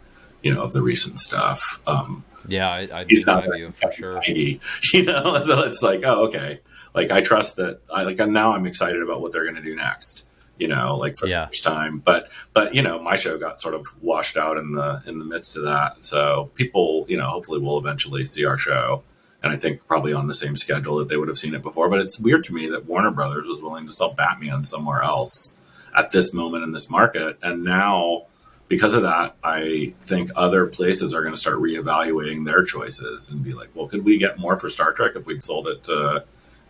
S2: of the recent stuff.
S1: I
S2: he's not
S1: you for sure.
S2: 90, so it's like, oh, okay. Like I trust that. Now I'm excited about what they're going to do next. Like for the first time. But my show got sort of washed out in the midst of that. So people, hopefully will eventually see our show. And I think probably on the same schedule that they would have seen it before. But it's weird to me that Warner Brothers was willing to sell Batman somewhere else at this moment in this market. And now, because of that, I think other places are going to start reevaluating their choices and be like, well, could we get more for Star Trek if we'd sold it to,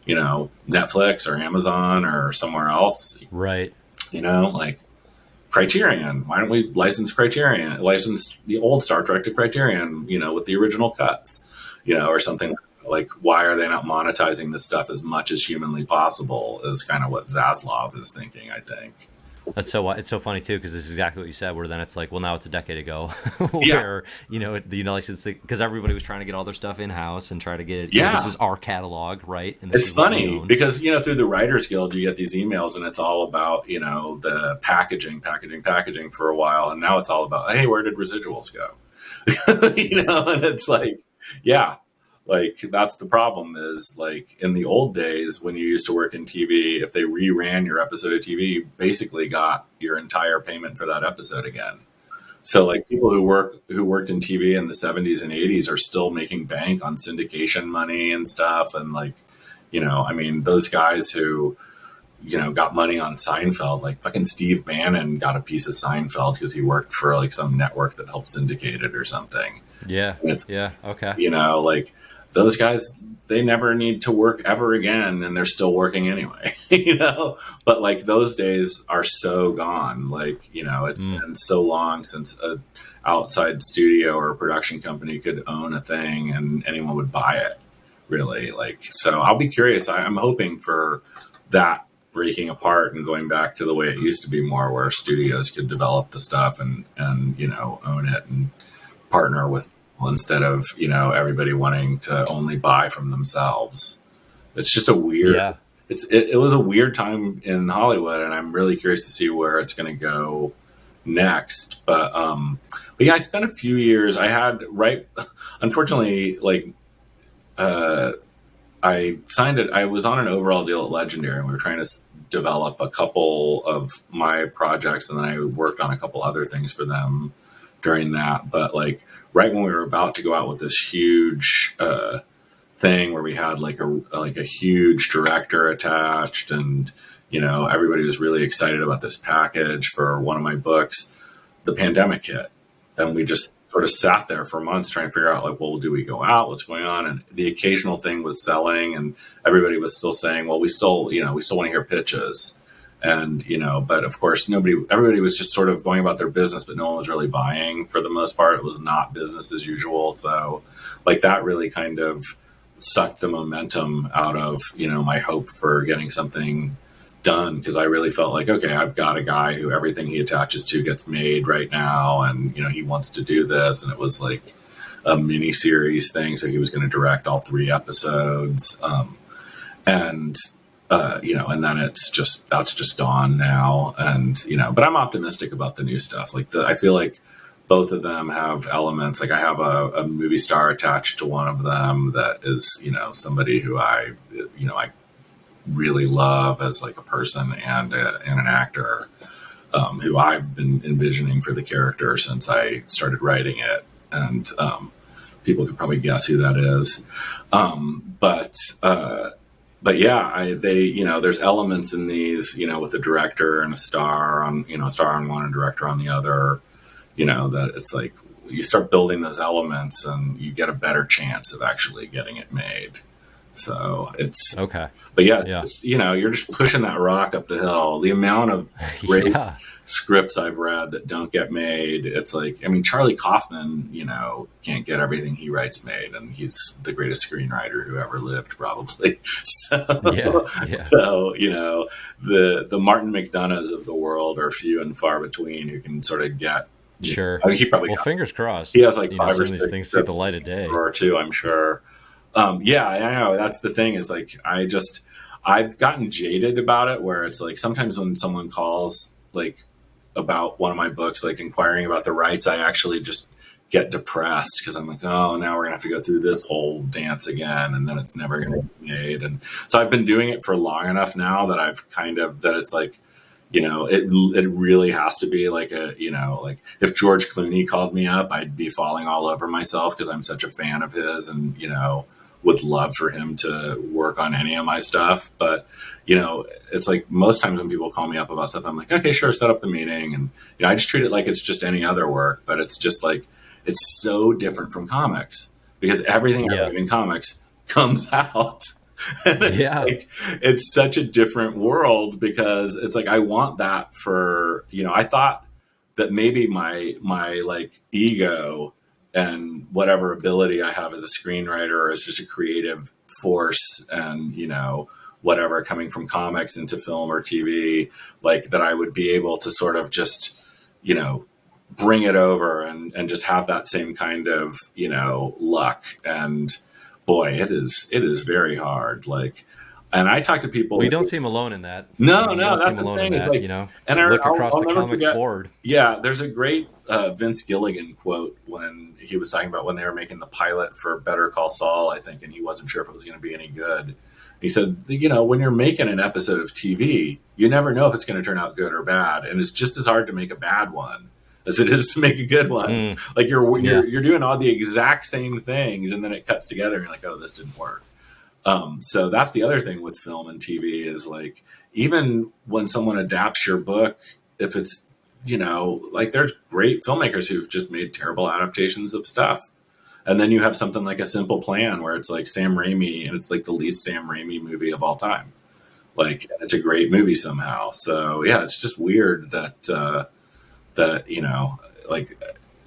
S2: Netflix or Amazon or somewhere else?
S1: Right.
S2: Like Criterion. Why don't we license the old Star Trek to Criterion, with the original cuts? Or something like, why are they not monetizing this stuff as much as humanly possible, is kind of what Zaslav is thinking, I think.
S1: It's so funny too, because this is exactly what you said, where then it's like, well, now it's a decade ago where, the license, because everybody was trying to get all their stuff in-house and try to get it. This is our catalog, right? And
S2: it's funny because, through the Writers Guild, you get these emails and it's all about, the packaging for a while. And now it's all about, hey, where did residuals go? And it's like, Like, that's the problem is, like, in the old days when you used to work in TV, if they reran your episode of TV, you basically got your entire payment for that episode again. So, like, people who worked in TV in the 70s and 80s are still making bank on syndication money and stuff. And, like, I mean, those guys who, got money on Seinfeld, like fucking Steve Bannon got a piece of Seinfeld because he worked for like some network that helped syndicate it or something.
S1: Yeah.
S2: And it's,
S1: Yeah. Okay.
S2: like, those guys, they never need to work ever again, and they're still working anyway, But, like, those days are so gone. Like, it's been so long since a outside studio or a production company could own a thing and anyone would buy it, really. Like, so I'll be curious. I'm hoping for that breaking apart and going back to the way it used to be more, where studios could develop the stuff and own it and partner with, instead of everybody wanting to only buy from themselves. It's just a weird it was a weird time in Hollywood, and I'm really curious to see where it's going to go next. But yeah, I spent a few years, unfortunately, like, I signed it. I was on an overall deal at Legendary, and we were trying to develop a couple of my projects, and then I worked on a couple other things for them during that. But, like, right when we were about to go out with this huge thing where we had like a huge director attached, and everybody was really excited about this package for one of my books, the pandemic hit, and we just sort of sat there for months trying to figure out, like, well, do we go out? What's going on? And the occasional thing was selling, and everybody was still saying, well, we still want to hear pitches. And, but of course, everybody was just sort of going about their business, but no one was really buying for the most part. It was not business as usual. So, like, that really kind of sucked the momentum out of, my hope for getting something done. Because I really felt like, okay, I've got a guy who everything he attaches to gets made right now. And, he wants to do this. And it was like a mini series thing. So he was going to direct all 3 episodes. And then that's just gone now. And, but I'm optimistic about the new stuff. Like, I feel like both of them have elements. Like, I have a movie star attached to one of them that is, somebody who I really love as, like, a person and an actor, who I've been envisioning for the character since I started writing it. And, people could probably guess who that is. But yeah, there's elements in these, with a director and a star on, a star on one and a director on the other, that it's like you start building those elements and you get a better chance of actually getting it made. So it's
S1: okay.
S2: But yeah. Just, you're just pushing that rock up the hill. The amount of great scripts I've read that don't get made. It's like, I mean, Charlie Kaufman, can't get everything he writes made, and he's the greatest screenwriter who ever lived, probably. So, so the Martin McDonoughs of the world are few and far between who can sort of get.
S1: Sure.
S2: I mean, he probably
S1: fingers crossed.
S2: He has like 5 or 6
S1: things see the light of day,
S2: or 2, I'm sure. Yeah, I know. That's the thing, is like, I've gotten jaded about it, where it's like sometimes when someone calls, like, about one of my books, like inquiring about the rights, I actually just get depressed, because I'm like, oh, now we're gonna have to go through this whole dance again, and then it's never gonna be made. And so I've been doing it for long enough now that that it's like, it really has to be like like if George Clooney called me up, I'd be falling all over myself, because I'm such a fan of his, and would love for him to work on any of my stuff. But it's like most times when people call me up about stuff, I'm like, okay, sure, set up the meeting, and I just treat it like it's just any other work. But it's just like, it's so different from comics, because everything I write in comics comes out. It's such a different world, because it's like, I want that for, I thought that maybe my like ego and whatever ability I have as a screenwriter, as just a creative force, and whatever coming from comics into film or TV, like, that I would be able to sort of just bring it over and just have that same kind of luck. And boy, it is very hard. Like, And I talk to
S1: Well,
S2: people.
S1: you don't seem alone in that. I
S2: No,
S1: mean, you
S2: no,
S1: don't seem
S2: that's the
S1: alone in
S2: thing. Is
S1: that.
S2: like,
S1: You know,
S2: and
S1: look across
S2: I'll
S1: the
S2: never
S1: comics
S2: forget.
S1: board.
S2: Yeah, there's a great Vince Gilligan quote when he was talking about when they were making the pilot for Better Call Saul, I think, and he wasn't sure if it was going to be any good. He said, when you're making an episode of TV, you never know if it's going to turn out good or bad, and it's just as hard to make a bad one as it is to make a good one.
S1: Mm,
S2: Like
S1: yeah.
S2: you're doing all the exact same things, and then it cuts together, and you're like, oh, this didn't work. So that's the other thing with film and TV is like, even when someone adapts your book, if it's, like there's great filmmakers who've just made terrible adaptations of stuff. And then you have something like A Simple Plan where it's like Sam Raimi and it's like the least Sam Raimi movie of all time. Like, it's a great movie somehow. So yeah, it's just weird that, like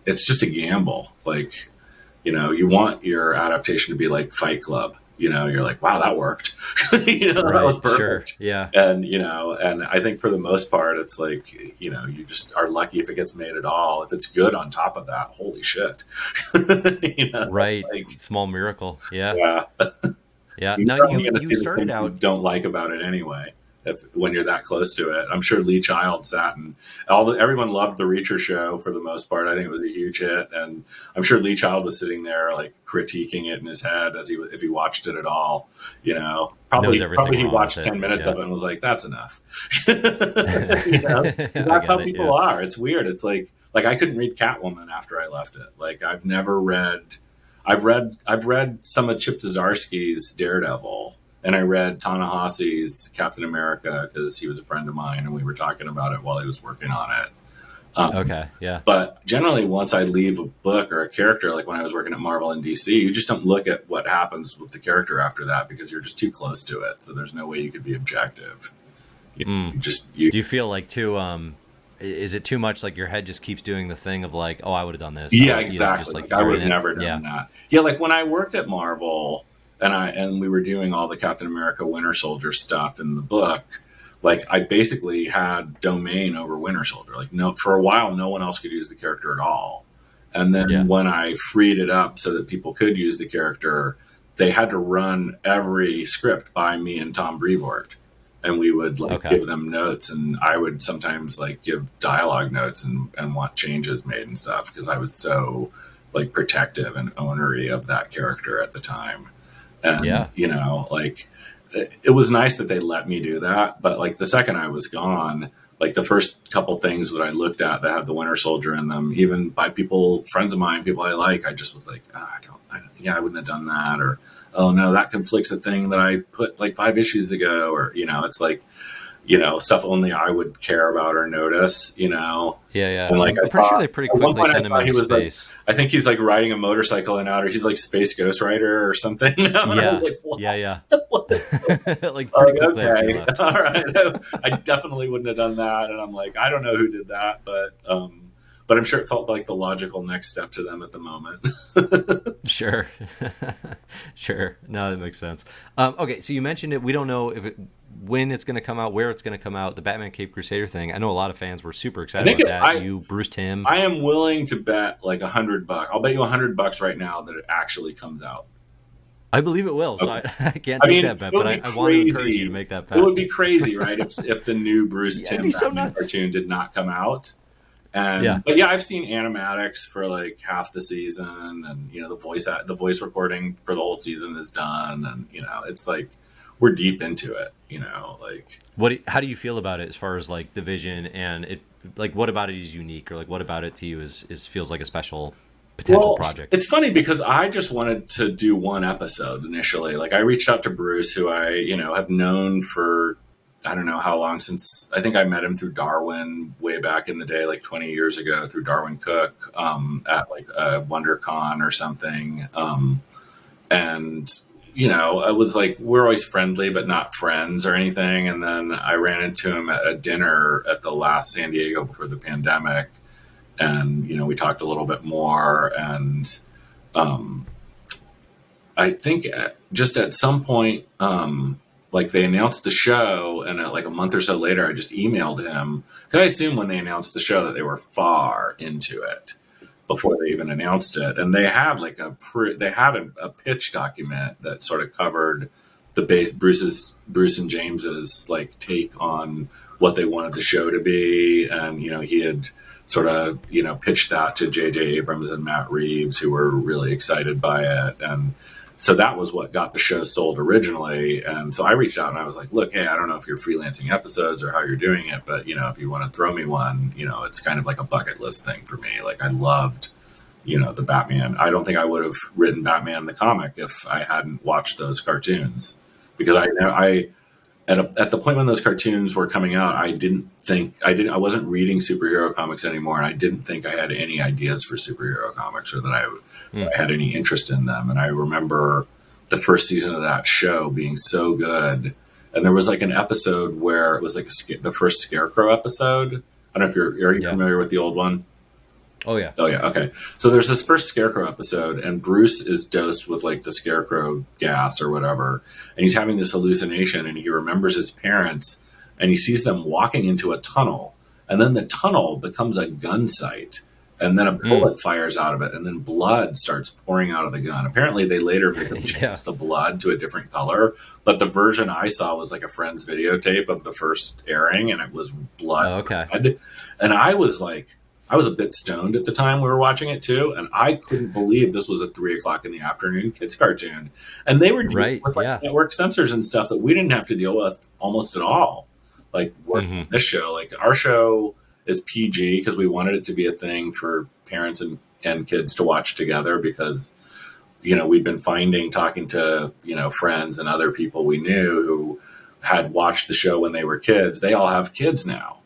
S2: it's just a gamble. Like, you want your adaptation to be like Fight Club. You're like, wow, that worked. That was
S1: Right. Sure.
S2: perfect.
S1: Yeah.
S2: And I think for the most part, it's like, you just are lucky if it gets made at all. If it's good on top of that, holy shit.
S1: Right.
S2: Like,
S1: Small miracle. Yeah.
S2: yeah,
S1: Yeah.
S2: you're
S1: Now
S2: probably going to
S1: you
S2: see the
S1: started
S2: things you
S1: out.
S2: don't like about it anyway. When you're that close to it, I'm sure Lee Child sat and everyone loved the Reacher show for the most part. I think it was a huge hit, and I'm sure Lee Child was sitting there like critiquing it in his head if he watched it at all.
S1: Knows everything
S2: Probably he
S1: wrong
S2: watched
S1: with it.
S2: 10 minutes
S1: Yeah.
S2: of it and was like, "That's enough."
S1: I
S2: That's how
S1: get it. Yeah.
S2: people are. It's weird. It's like I couldn't read Catwoman after I left it. Like I've never read. I've read some of Chip Zdarsky's Daredevil, and I read Ta-Nehisi's Captain America because he was a friend of mine, and we were talking about it while he was working on it.
S1: Okay. Yeah.
S2: But generally, once I leave a book or a character, like when I was working at Marvel and DC, you just don't look at what happens with the character after that because you're just too close to it. So there's no way you could be objective.
S1: Mm.
S2: You
S1: Do you feel like too? Is it too much? Like your head just keeps doing the thing of like, oh, I would have done this.
S2: Yeah,
S1: Or,
S2: exactly.
S1: just
S2: Like I
S1: you're
S2: would
S1: in
S2: have
S1: it.
S2: never
S1: Yeah.
S2: done that. Yeah, like when I worked at Marvel and we were doing all the Captain America Winter Soldier stuff in the book, like I basically had domain over Winter Soldier. Like no, for a while, no one else could use the character at all. And then
S1: Yeah.
S2: when I freed it up so that people could use the character, they had to run every script by me and Tom Brevoort. And we would like
S1: Okay.
S2: give them notes, and I would sometimes like give dialogue notes and want changes made and stuff because I was so like protective and ownery of that character at the time. And
S1: Yeah.
S2: like it was nice that they let me do that, but like the second I was gone, like the first couple things that I looked at that had the Winter Soldier in them, even by friends of mine, people I like, I just was like, oh, I wouldn't have done that, or oh no, that conflicts a thing that I put like 5 issues ago, or it's like stuff only I would care about or notice,
S1: Yeah. Yeah.
S2: and like
S1: I'm pretty sure they pretty
S2: at one
S1: quickly
S2: point I
S1: send him
S2: saw he
S1: into
S2: was like,
S1: space.
S2: I think he's like riding a motorcycle in out, or he's like Space Ghost Rider or something. And I
S1: Yeah.
S2: was like, what?
S1: Yeah. Yeah.
S2: What?
S1: Like pretty
S2: Like,
S1: quickly after you
S2: okay,
S1: left.
S2: all right. I definitely wouldn't have done that, and I'm like, I don't know who did that, but I'm sure it felt like the logical next step to them at the moment.
S1: Sure. Sure. No, that makes sense. Okay, so you mentioned it. We don't know when it's going to come out, where it's going to come out. The Batman Cape Crusader thing. I know a lot of fans were super excited about that. You, Bruce Timm.
S2: I am willing to bet like $100. I'll bet you $100 right now that it actually comes out.
S1: I believe it will. So
S2: Okay.
S1: I can't take that bet, but I want to encourage you to make that bet.
S2: It would be crazy, right? If the new Bruce
S1: Yeah,
S2: Timm
S1: it'd be so
S2: Batman
S1: nuts.
S2: cartoon did not come out.
S1: Yeah.
S2: But yeah, I've seen animatics for like half the season, and the voice recording for the whole season is done, and it's like we're deep into it. Like
S1: How do you feel about it as far as like the vision and it? Like, what about it is unique, or like what about it to you is feels like a special potential project?
S2: It's funny because I just wanted to do one episode initially. Like I reached out to Bruce, who I have known for I don't know how long, since I think I met him through Darwin way back in the day, like 20 years ago, through Darwin Cook at like a WonderCon or something. And I was like, we're always friendly, but not friends or anything. And then I ran into him at a dinner at the last San Diego before the pandemic. And, we talked a little bit more. And I think just at some point, like they announced the show, and like a month or so later, I just emailed him. Because I assume when they announced the show that they were far into it before they even announced it. And they had like a pitch document that sort of covered the base Bruce and James's like take on what they wanted the show to be, and he had sort of pitched that to J.J. Abrams and Matt Reeves, who were really excited by it, and so that was what got the show sold originally. And so I reached out and I was like, look, hey, I don't know if you're freelancing episodes or how you're doing it, but if you want to throw me one, it's kind of like a bucket list thing for me. Like I loved the Batman. I don't think I would have written Batman the comic if I hadn't watched those cartoons, because I at the point when those cartoons were coming out, I wasn't reading superhero comics anymore, and I didn't think I had any ideas for superhero comics or that I had any interest in them. And I remember the first season of that show being so good, and there was like an episode where it was like the first Scarecrow episode. I don't know if are you familiar with the old one?
S1: Oh yeah.
S2: Okay. So there's this first Scarecrow episode, and Bruce is dosed with like the Scarecrow gas or whatever, and he's having this hallucination, and he remembers his parents, and he sees them walking into a tunnel, and then the tunnel becomes a gun sight, and then a bullet fires out of it, and then blood starts pouring out of the gun. Apparently, they later changed the blood to a different color, but the version I saw was like a friend's videotape of the first airing, and it was blood.
S1: Oh, okay.
S2: And I was a bit stoned at the time we were watching it too, and I couldn't believe this was a 3:00 in the afternoon kids cartoon, and they were dealing with network censors and stuff that we didn't have to deal with almost at all. Like this show, like our show is PG because we wanted it to be a thing for parents and kids to watch together, because we'd been talking to friends and other people we knew who had watched the show when they were kids. They all have kids now.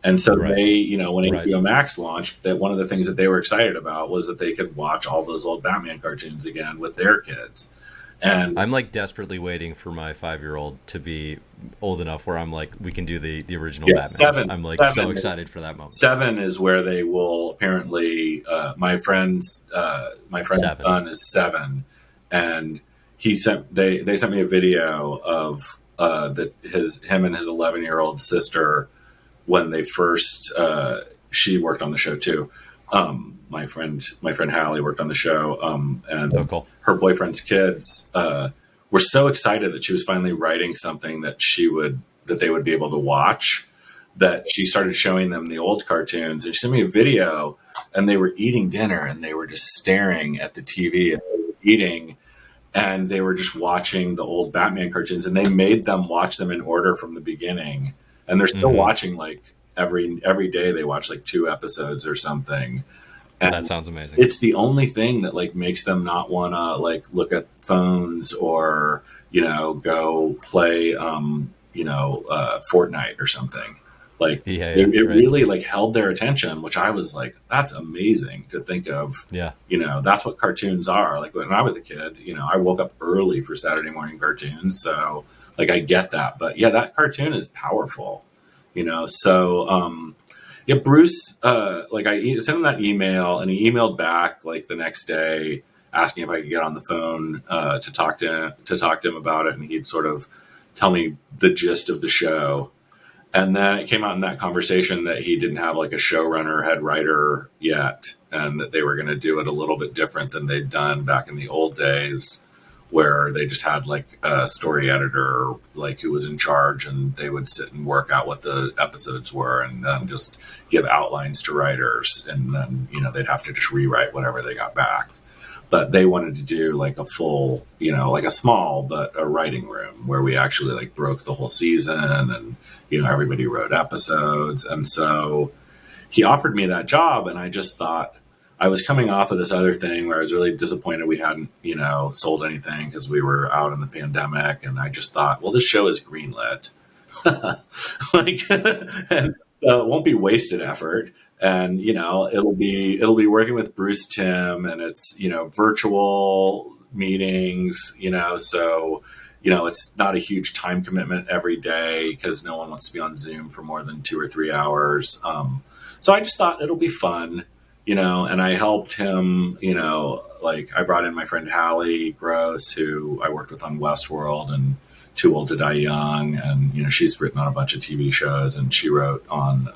S2: And so they, when HBO Max launched, that one of the things that they were excited about was that they could watch all those old Batman cartoons again with their kids. And
S1: I'm like desperately waiting for my 5-year-old to be old enough where I'm like, we can do the original Batman. I'm like so excited for that moment.
S2: 7 is where they will apparently. My friend's son is 7, and they sent me a video of him and his 11-year-old sister. When they first, she worked on the show too. My friend Hallie worked on the show, and
S1: cool.
S2: Her boyfriend's kids were so excited that she was finally writing something that they would be able to watch, that she started showing them the old cartoons. And she sent me a video, and they were eating dinner, and they were just staring at the TV as they were eating, and they were just watching the old Batman cartoons, and they made them watch them in order from the beginning. And they're still watching like every day. They watch like 2 episodes or something. And
S1: that sounds amazing.
S2: It's the only thing that like makes them not want to like look at phones or go play Fortnite or something. Like it really like held their attention, which I was like, that's amazing to think of. Yeah. That's what cartoons are. Like when I was a kid, I woke up early for Saturday morning cartoons. So like, I get that, but yeah, that cartoon is powerful, So, Bruce, like I sent him that email, and he emailed back like the next day asking if I could get on the phone, to talk to him about it. And he'd sort of tell me the gist of the show. And then it came out in that conversation that he didn't have like a showrunner, head writer yet, and that they were going to do it a little bit different than they'd done back in the old days, where they just had like a story editor, like who was in charge, and they would sit and work out what the episodes were, and then just give outlines to writers, and then they'd have to just rewrite whatever they got back. But they wanted to do like a full, like a small but a writing room where we actually like broke the whole season, and everybody wrote episodes. And so he offered me that job, and I just thought, I was coming off of this other thing where I was really disappointed we hadn't, sold anything because we were out in the pandemic. And I just thought, well, this show is greenlit. And so it won't be wasted effort. And, it'll be working with Bruce Timm, and it's, virtual meetings, so, it's not a huge time commitment every day because no one wants to be on Zoom for more than 2 or 3 hours. So I just thought it'll be fun. And I helped him, like I brought in my friend Hallie Gross, who I worked with on Westworld and Too Old to Die Young. And, she's written on a bunch of TV shows, and she wrote on,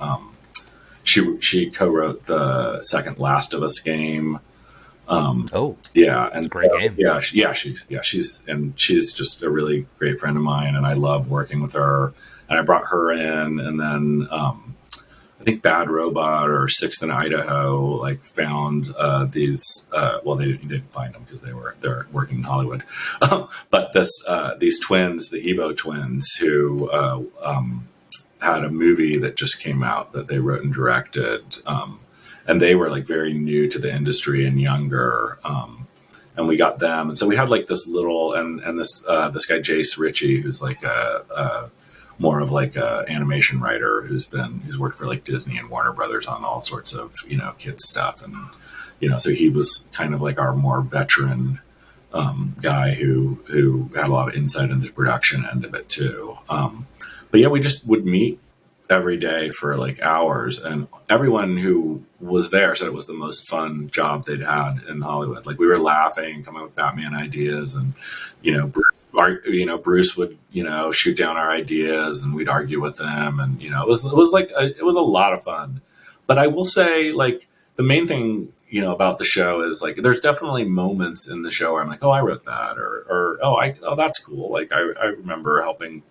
S2: she co-wrote the second Last of Us game.
S1: Oh,
S2: Yeah,
S1: it's a
S2: and
S1: great game.
S2: she's just a really great friend of mine, and I love working with her. And I brought her in, and then I think Bad Robot or Sixth in Idaho like found these. Well, they didn't find them because they're working in Hollywood, but these twins, the Ebo twins, who had a movie that just came out that they wrote and directed. And they were like very new to the industry and younger. And we got them, and so we had like this little and this guy Jace Ritchie, who's like a more of like a animation writer who's worked for like Disney and Warner Brothers on all sorts of kids stuff, and so he was kind of like our more veteran guy who had a lot of insight into the production end of it too. But yeah, we just would meet every day for like hours, and everyone who was there said it was the most fun job they'd had in Hollywood. Like we were laughing, coming up with Batman ideas, and Bruce would shoot down our ideas, and we'd argue with them, and it was a lot of fun. But I will say, like, the main thing about the show is like there's definitely moments in the show where I'm like, oh, I wrote that, or oh, that's cool. Like I remember helping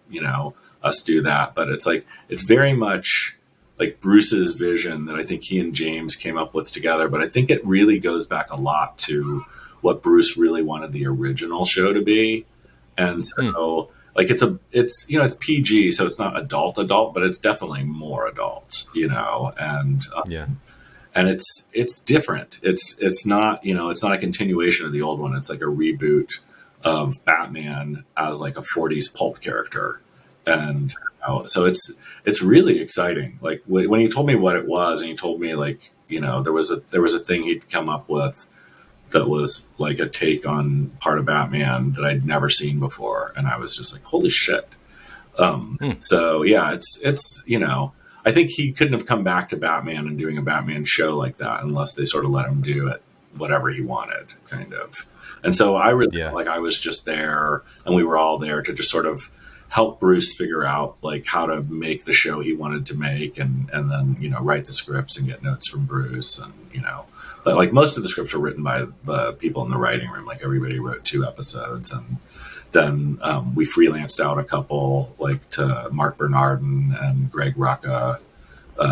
S2: us do that, but it's like it's very much like Bruce's vision that I think he and James came up with together. But I think it really goes back a lot to what Bruce really wanted the original show to be, and so. Like it's PG, so it's not adult, but it's definitely more adult, and
S1: Yeah.
S2: and it's different. It's not it's not a continuation of the old one. It's like a reboot of Batman as like a 40s pulp character, and so it's really exciting. Like when he told me what it was, and he told me like there was a thing he'd come up with that was like a take on part of Batman that I'd never seen before, and I was just like, holy shit. So yeah, it's I think he couldn't have come back to Batman and doing a Batman show like that unless they sort of let him do it whatever he wanted, kind of. And so I really felt like I was just there, and we were all there to just sort of help Bruce figure out like how to make the show he wanted to make, and then write the scripts and get notes from Bruce, and but like most of the scripts were written by the people in the writing room. Like everybody wrote 2 episodes, and then we freelanced out a couple, like to Mark Bernardin and Greg Rucka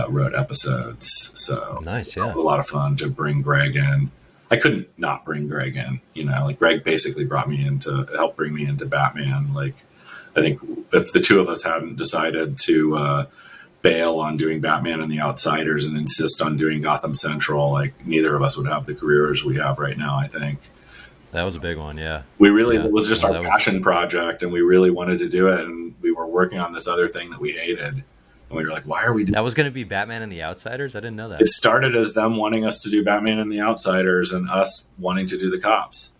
S2: wrote episodes. So
S1: Nice,
S2: it
S1: yeah.
S2: was a lot of fun to bring Greg in. I couldn't not bring Greg in, like Greg basically brought me in to help bring me into Batman. Like I think if the two of us hadn't decided to bail on doing Batman and the Outsiders and insist on doing Gotham Central, like neither of us would have the careers we have right now, I think.
S1: That was a big one, yeah.
S2: We really,
S1: Yeah.
S2: it was just
S1: No,
S2: our
S1: that was-
S2: passion project, and we really wanted to do it, and we were working on this other thing that we hated. And we were like, why are we doing
S1: That was going to be Batman and the Outsiders? I didn't know that.
S2: it? Started as them wanting us to do Batman and the Outsiders, and us wanting to do the cops.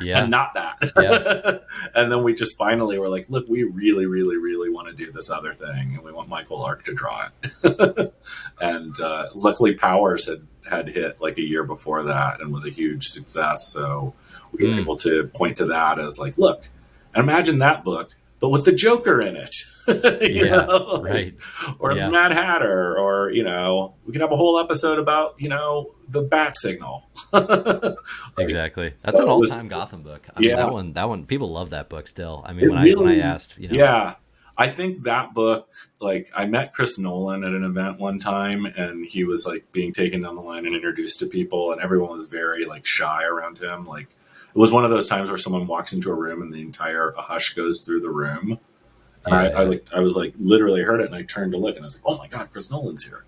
S1: Yeah.
S2: And not that.
S1: Yeah.
S2: And then we just finally were like, look, we really, really, really want to do this other thing, and we want Michael Lark to draw it. And luckily Powers had hit like a year before that and was a huge success. So we were able to point to that as like, look, and imagine that book, but with the Joker in it.
S1: Yeah, right.
S2: Or
S1: Yeah.
S2: Mad Hatter, or we could have a whole episode about the bat signal.
S1: Exactly. That's an
S2: So it was-
S1: all-time Gotham book. I mean,
S2: Yeah.
S1: that one, people love that book still. I mean,
S2: It
S1: when
S2: really-
S1: I asked,
S2: Yeah. I think that book, like, I met Chris Nolan at an event one time, and he was like being taken down the line and introduced to people, and everyone was very like shy around him. Like, it was one of those times where someone walks into a room and the entire hush goes through the room. And I was like, literally heard it, and I turned to look, and I was like, oh my God, Chris Nolan's here.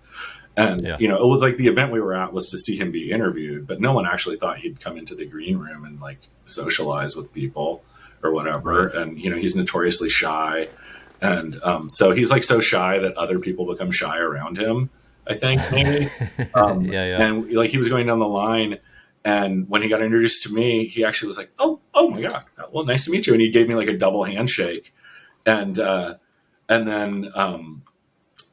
S2: And,
S1: Yeah.
S2: it was like the event we were at was to see him be interviewed, but no one actually thought he'd come into the green room and like socialize with people or whatever.
S1: Right.
S2: And, he's notoriously shy. And so he's like so shy that other people become shy around him, I think, maybe.
S1: Yeah.
S2: And like he was going down the line, and when he got introduced to me, he actually was like, oh my God, well, nice to meet you. And he gave me like a double handshake. And then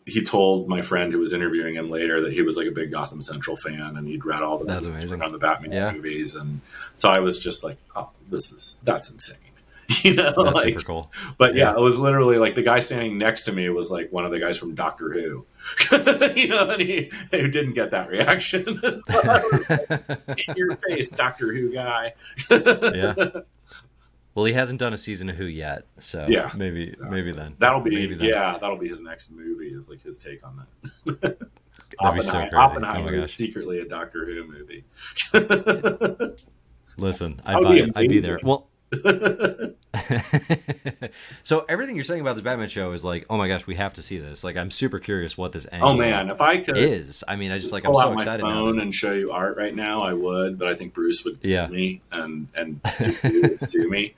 S2: he told my friend who was interviewing him later that he was like a big Gotham Central fan, and he'd read all the
S1: That's amazing.
S2: on the Batman movies. And so I was just like, oh, that's insane.
S1: That's
S2: like,
S1: super cool.
S2: but yeah,
S1: Yeah.
S2: it was literally like the guy standing next to me was like one of the guys from Doctor Who, and he didn't get that reaction. So I was like, in your face, Doctor Who guy.
S1: Yeah. Well, he hasn't done a season of Who yet, so
S2: Yeah,
S1: maybe
S2: exactly.
S1: then.
S2: That'll be
S1: Maybe then.
S2: his next movie is like his take on that.
S1: That'd be so crazy. Oh my
S2: Oppenheimer is
S1: gosh.
S2: secretly a Doctor Who movie.
S1: Listen,
S2: That
S1: I'd
S2: would
S1: buy
S2: be
S1: it. I'd be there.
S2: amazing.
S1: Well, so everything you're saying about this Batman show is like, oh my gosh, we have to see this. Like, I'm super curious what this
S2: Oh
S1: angle
S2: man, if I could
S1: is. I mean, I just like I'm
S2: pull
S1: so
S2: out my
S1: excited now.
S2: phone and show you art right now, I would, but I think Bruce would
S1: Yeah.
S2: kill me and he would sue me.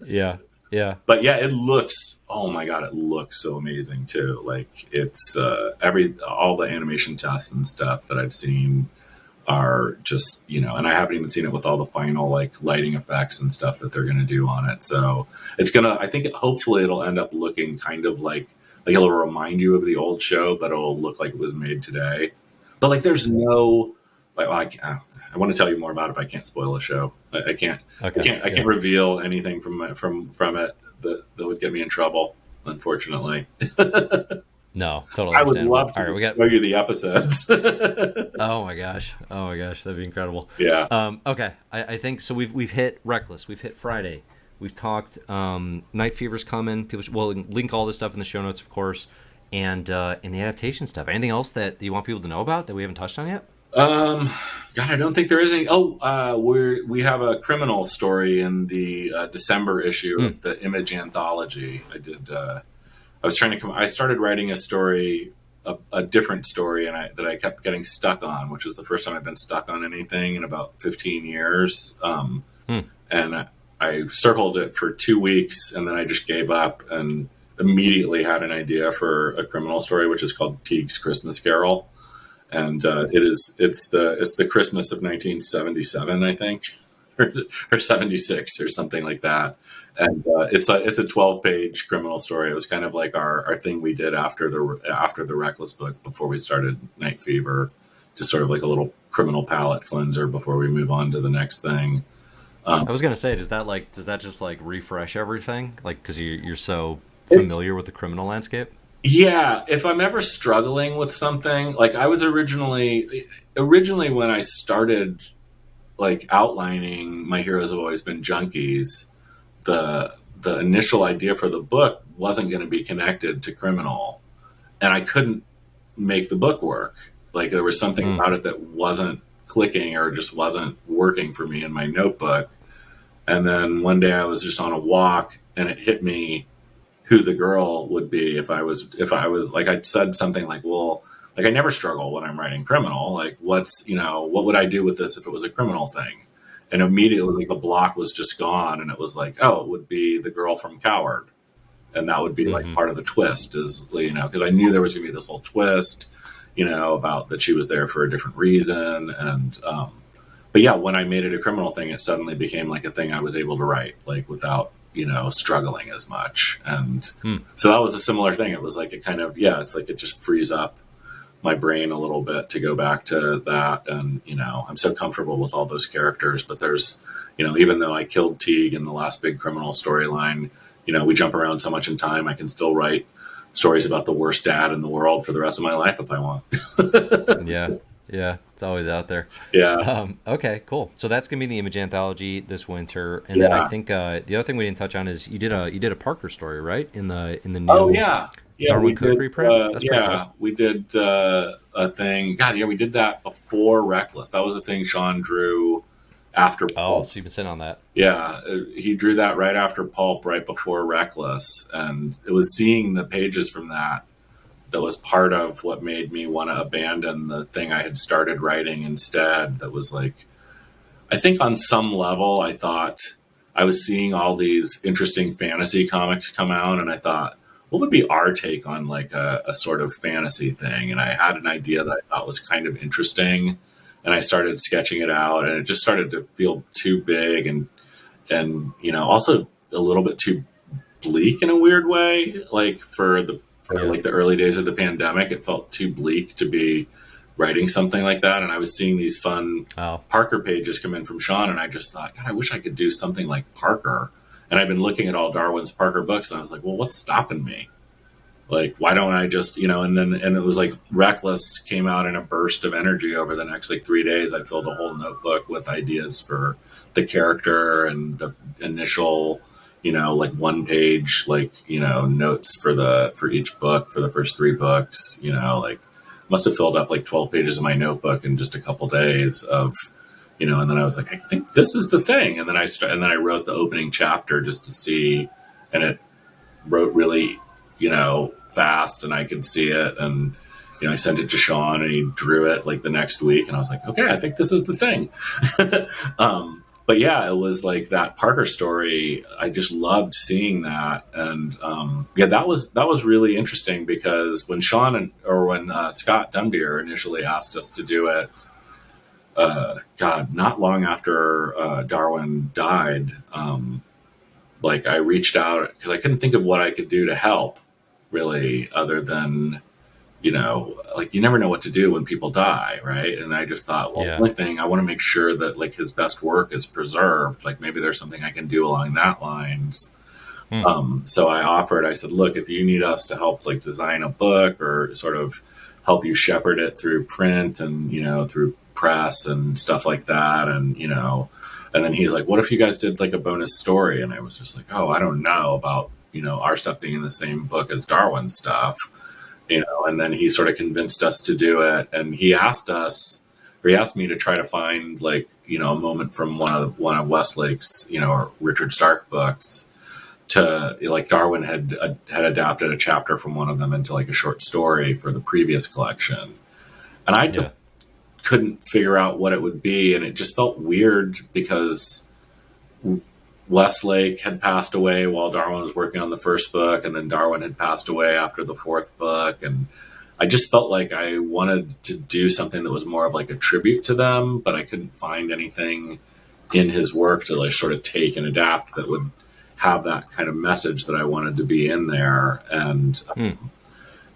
S1: Yeah. Yeah.
S2: But yeah, it looks. Oh my god, it looks so amazing too. Like it's all the animation tests and stuff that I've seen are just and I haven't even seen it with all the final like lighting effects and stuff that they're going to do on it. So it's gonna. I think hopefully it'll end up looking kind of like it'll remind you of the old show, but it'll look like it was made today. But like there's no like I want to tell you more about it, but I can't spoil the show. I can't.
S1: Okay.
S2: I can't reveal anything from it that would get me in trouble. Unfortunately,
S1: No, totally
S2: I would
S1: understandable.
S2: love to
S1: All right, we got.
S2: show you the episodes.
S1: Oh my gosh. Oh my gosh, that'd be incredible.
S2: Yeah.
S1: Okay, I think so. We've hit Reckless. We've hit Friday. We've talked. Night Fever's coming. We'll link all this stuff in the show notes, of course, and the adaptation stuff. Anything else that you want people to know about that we haven't touched on yet?
S2: God, I don't think there is any. Oh, we have a criminal story in the December issue of the Image anthology. I was trying to come. I started writing a story, a different story, that I kept getting stuck on, which was the first time I've been stuck on anything in about 15 years. And I circled it for 2 weeks, and then I just gave up and immediately had an idea for a criminal story, which is called Teague's Christmas Carol. And it's the Christmas of 1977, I think, or 76 or something like that. And it's a 12-page criminal story. It was kind of like our thing we did after the Reckless book before we started Night Fever, just sort of like a little criminal palate cleanser before we move on to the next thing.
S1: I was gonna say, does that just like refresh everything? Like, because you're so familiar with the criminal landscape?
S2: Yeah, if I'm ever struggling with something, like I was originally when I started like outlining My Heroes Have Always Been Junkies, the initial idea for the book wasn't going to be connected to criminal, and I couldn't make the book work. Like there was something about it that wasn't clicking or just wasn't working for me in my notebook. And then one day I was just on a walk and it hit me who the girl would be if I was like, I said something like, well, like I never struggle when I'm writing criminal. Like what would I do with this if it was a criminal thing? And immediately like the block was just gone. And it was like, oh, it would be the girl from Coward. And that would be like part of the twist is, because I knew there was gonna be this whole twist, about that she was there for a different reason. And, but yeah, when I made it a criminal thing, it suddenly became like a thing I was able to write, like without, struggling as much. And so that was a similar thing. It was like it kind of, it's like it just frees up my brain a little bit to go back to that. And, I'm so comfortable with all those characters, but there's, even though I killed Teague in the last big criminal storyline, we jump around so much in time, I can still write stories about the worst dad in the world for the rest of my life if I want.
S1: Yeah, it's always out there.
S2: Yeah.
S1: Okay, cool. So that's gonna be the Image anthology this winter, and then I think the other thing we didn't touch on is you did a Parker story, right? In the new Darwin Cook reprint. That's pretty cool.
S2: We did a thing. God, yeah, we did that before Reckless. That was a thing Sean drew after Pulp.
S1: Oh, so you've been sitting on that.
S2: Yeah, he drew that right after Pulp, right before Reckless, and it was seeing the pages from that was part of what made me want to abandon the thing I had started writing instead. That was like, I think on some level, I thought I was seeing all these interesting fantasy comics come out, and I thought, what would be our take on like a sort of fantasy thing? And I had an idea that I thought was kind of interesting, and I started sketching it out, and it just started to feel too big and also a little bit too bleak in a weird way. Like for like the early days of the pandemic, it felt too bleak to be writing something like that. And I was seeing these fun Parker pages come in from Sean, and I just thought, God, I wish I could do something like Parker. And I've been looking at all Darwin's Parker books, and I was like, well, what's stopping me? Like, why don't I just, and it was like Reckless came out in a burst of energy over the next like 3 days. I filled a whole notebook with ideas for the character and the initial, like 1 page, like, notes for each book for the first 3 books, like must have filled up like 12 pages of my notebook in just a couple days of, and then I was like, I think this is the thing. And then I wrote the opening chapter just to see, and it wrote really, fast, and I could see it. And, I sent it to Sean, and he drew it like the next week. And I was like, okay, I think this is the thing. But yeah, it was like that Parker story. I just loved seeing that. And, that was really interesting, because when Sean when Scott Dunbier initially asked us to do it, not long after Darwin died, like I reached out because I couldn't think of what I could do to help, really, other than, like you never know what to do when people die, right? And I just thought, well, the only thing, I want to make sure that like his best work is preserved. Like maybe there's something I can do along that lines. So I said, look, if you need us to help like design a book or sort of help you shepherd it through print and, through press and stuff like that. And, and then he's like, what if you guys did like a bonus story? And I was just like, oh, I don't know about, our stuff being in the same book as Darwin's stuff, and then he sort of convinced us to do it. And he asked me to try to find like, a moment from one of Westlake's, or Richard Stark books to like Darwin had adapted a chapter from one of them into like a short story for the previous collection. And I just couldn't figure out what it would be. And it just felt weird because Westlake had passed away while Darwin was working on the first book. And then Darwin had passed away after the fourth book. And I just felt like I wanted to do something that was more of like a tribute to them, but I couldn't find anything in his work to like sort of take and adapt that would have that kind of message that I wanted to be in there.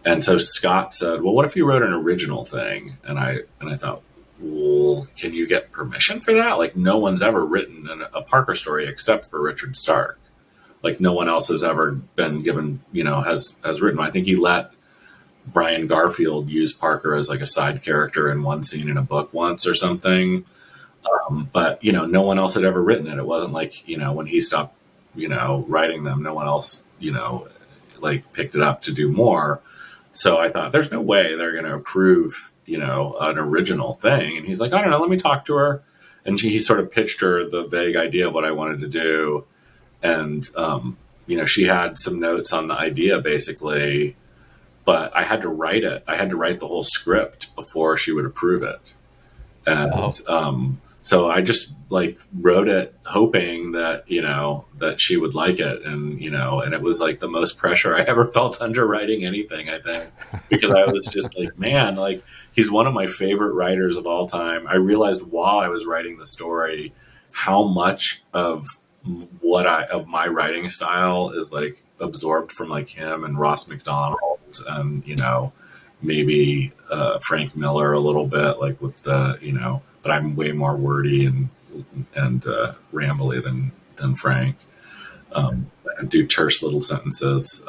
S2: And so Scott said, well, what if you wrote an original thing? And I thought, well, can you get permission for that? Like no one's ever written a Parker story except for Richard Stark. Like no one else has ever been given, has written. I think he let Brian Garfield use Parker as like a side character in one scene in a book once or something. But, no one else had ever written it. It wasn't like, when he stopped, writing them, no one else, like picked it up to do more. So I thought there's no way they're going to approve, an original thing. And he's like, I don't know, let me talk to her. And he sort of pitched her the vague idea of what I wanted to do. And, she had some notes on the idea basically, but I had to write it. I had to write the whole script before she would approve it. And, so I just like wrote it hoping that, that she would like it. And, and it was like the most pressure I ever felt under writing anything, I think, because I was just like, man, like he's one of my favorite writers of all time. I realized while I was writing the story, how much of my writing style is like absorbed from like him and Ross McDonald and, maybe Frank Miller a little bit, like with the, but I'm way more wordy and rambly than Frank. I do terse little sentences.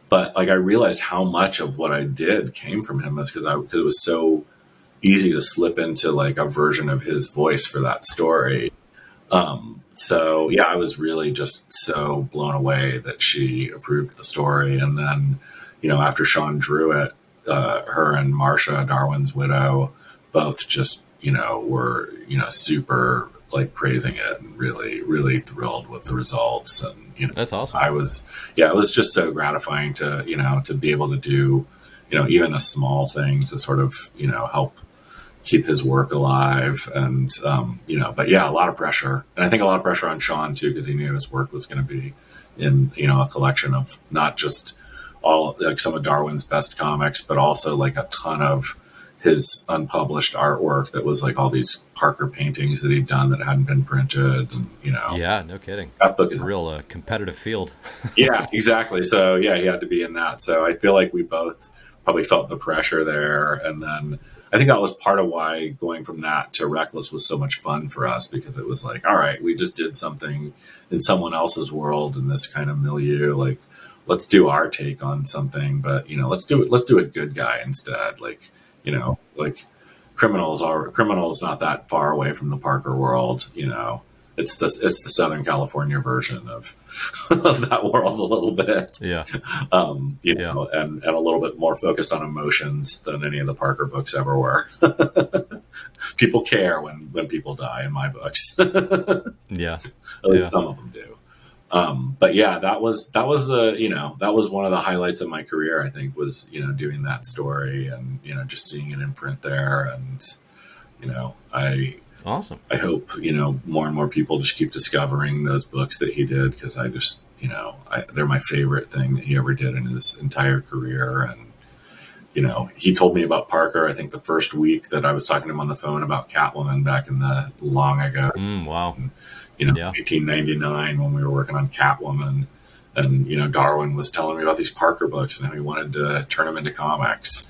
S2: But like I realized how much of what I did came from him is because it was so easy to slip into like a version of his voice for that story. So yeah, I was really just so blown away that she approved the story. And then, after Sean drew it, her and Marcia, Darwin's widow, both just, were, super like praising it and really, really thrilled with the results. And,
S1: that's awesome.
S2: it was just so gratifying to, to be able to do, even a small thing to sort of, help keep his work alive. And, but yeah, a lot of pressure. And I think a lot of pressure on Sean too, because he knew his work was going to be in, a collection of not just all like some of Darwin's best comics, but also like a ton of his unpublished artwork that was like all these Parker paintings that he'd done that hadn't been printed. And,
S1: yeah, no kidding.
S2: That book is
S1: a real competitive field.
S2: Yeah, exactly. So yeah, he had to be in that. So I feel like we both probably felt the pressure there. And then I think that was part of why going from that to Reckless was so much fun for us, because it was like, all right, we just did something in someone else's world in this kind of milieu. Like, let's do our take on something, but let's do a good guy instead. Like, like criminals not that far away from the Parker world. It's the Southern California version of of that world a little bit.
S1: Yeah.
S2: And a little bit more focused on emotions than any of the Parker books ever were. People care when people die in my books.
S1: Yeah.
S2: At least some of them do. But yeah, that was that was one of the highlights of my career, I think, was, doing that story and, just seeing it in print there. And,
S1: Awesome.
S2: I hope, more and more people just keep discovering those books that he did, because I just, they're my favorite thing that he ever did in his entire career. And, he told me about Parker, I think the first week that I was talking to him on the phone about Catwoman back in the long ago.
S1: Wow.
S2: And, 1899, when we were working on Catwoman. And, Darwin was telling me about these Parker books and how he wanted to turn them into comics.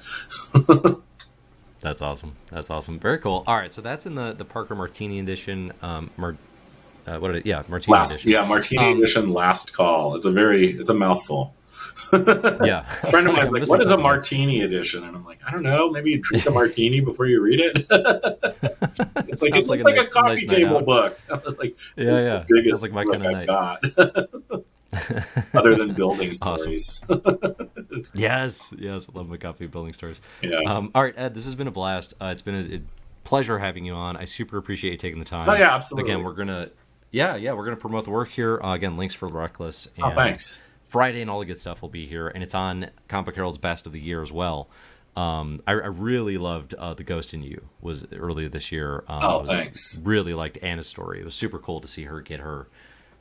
S1: That's awesome. Very cool. All right, so that's in the Parker Martini edition. Martini edition.
S2: Yeah, Martini edition. Last call. It's a mouthful.
S1: Yeah.
S2: A friend of mine was like, "What is a Martini edition?" And I'm like, "I don't know. Maybe you drink a martini before you read it." It's like a coffee table book. Like,
S1: yeah.
S2: Biggest
S1: sounds like my kind of night.
S2: Got. Other than building stories.
S1: Yes, I love my coffee building stories.
S2: Yeah.
S1: All right, Ed, this has been a blast. It's been a pleasure having you on. I super appreciate you taking the time.
S2: Oh yeah, absolutely.
S1: Again, we're gonna promote the work here. Again, links for Reckless. And
S2: thanks.
S1: Friday and all the good stuff will be here, and it's on Comic Book Herald's Best of the Year as well. I really loved The Ghost in You was earlier this year.
S2: Thanks.
S1: Really liked Anna's story. It was super cool to see her get her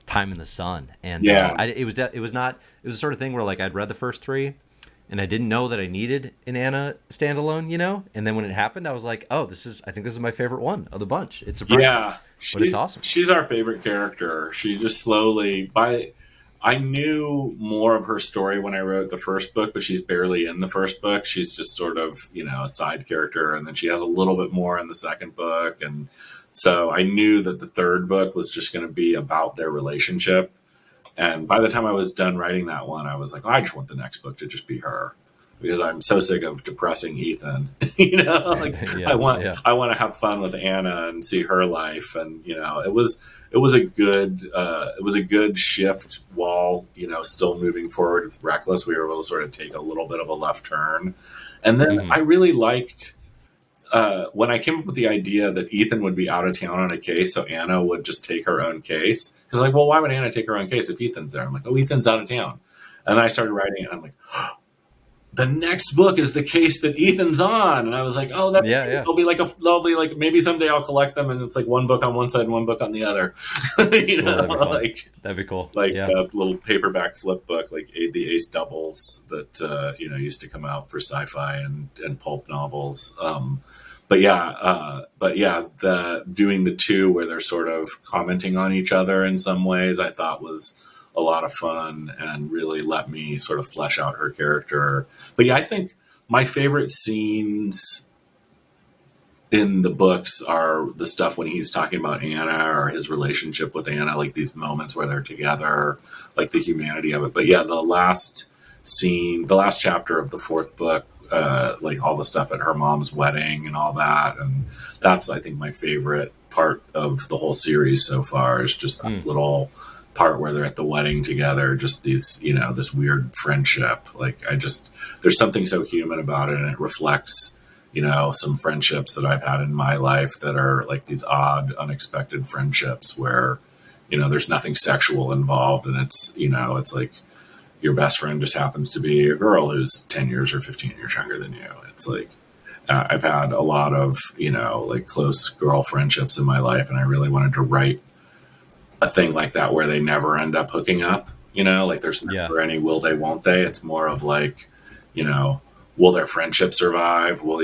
S1: time in the sun. And it was the sort of thing where, like, I'd read the first three and I didn't know that I needed an Anna standalone, and then when it happened, I was like, oh, I think this is my favorite one of the bunch. It's surprising.
S2: Yeah,
S1: but it's awesome.
S2: She's our favorite character. She just slowly I knew more of her story when I wrote the first book, but she's barely in the first book. She's just sort of, a side character, and then she has a little bit more in the second book. And so I knew that the third book was just going to be about their relationship. And by the time I was done writing that one, I was like, I just want the next book to just be her, because I'm so sick of depressing Ethan. I want to have fun with Anna and see her life. And, it was a good shift while, still moving forward with Reckless. We were able to sort of take a little bit of a left turn. And then I really liked, when I came up with the idea that Ethan would be out of town on a case, so Anna would just take her own case. Because, like, well, why would Anna take her own case if Ethan's there? I'm like, oh, Ethan's out of town. And then I started writing it, and I'm like, the next book is the case that Ethan's on. And I was like, oh, that's they'll be like maybe someday I'll collect them, and it's like one book on one side and one book on the other.
S1: That'd be cool.
S2: A little paperback flip book, like the Ace doubles that used to come out for sci-fi and pulp novels. The doing the two where they're sort of commenting on each other in some ways, I thought was a lot of fun and really let me sort of flesh out her character. But yeah, I think my favorite scenes in the books are the stuff when he's talking about Anna or his relationship with Anna, like these moments where they're together, like the humanity of it. But yeah, the last chapter of the fourth book, like all the stuff at her mom's wedding and all that. And that's, I think, my favorite part of the whole series so far, is just that little part where they're at the wedding together, just these, this weird friendship. Like, there's something so human about it, and it reflects, some friendships that I've had in my life that are like these odd, unexpected friendships where, there's nothing sexual involved, and it's, it's like your best friend just happens to be a girl who's 10 years or 15 years younger than you. It's like, I've had a lot of, like close girl friendships in my life, and I really wanted to write a thing like that where they never end up hooking up, like there's never any will they, won't they. It's more of like, will their friendship survive? Will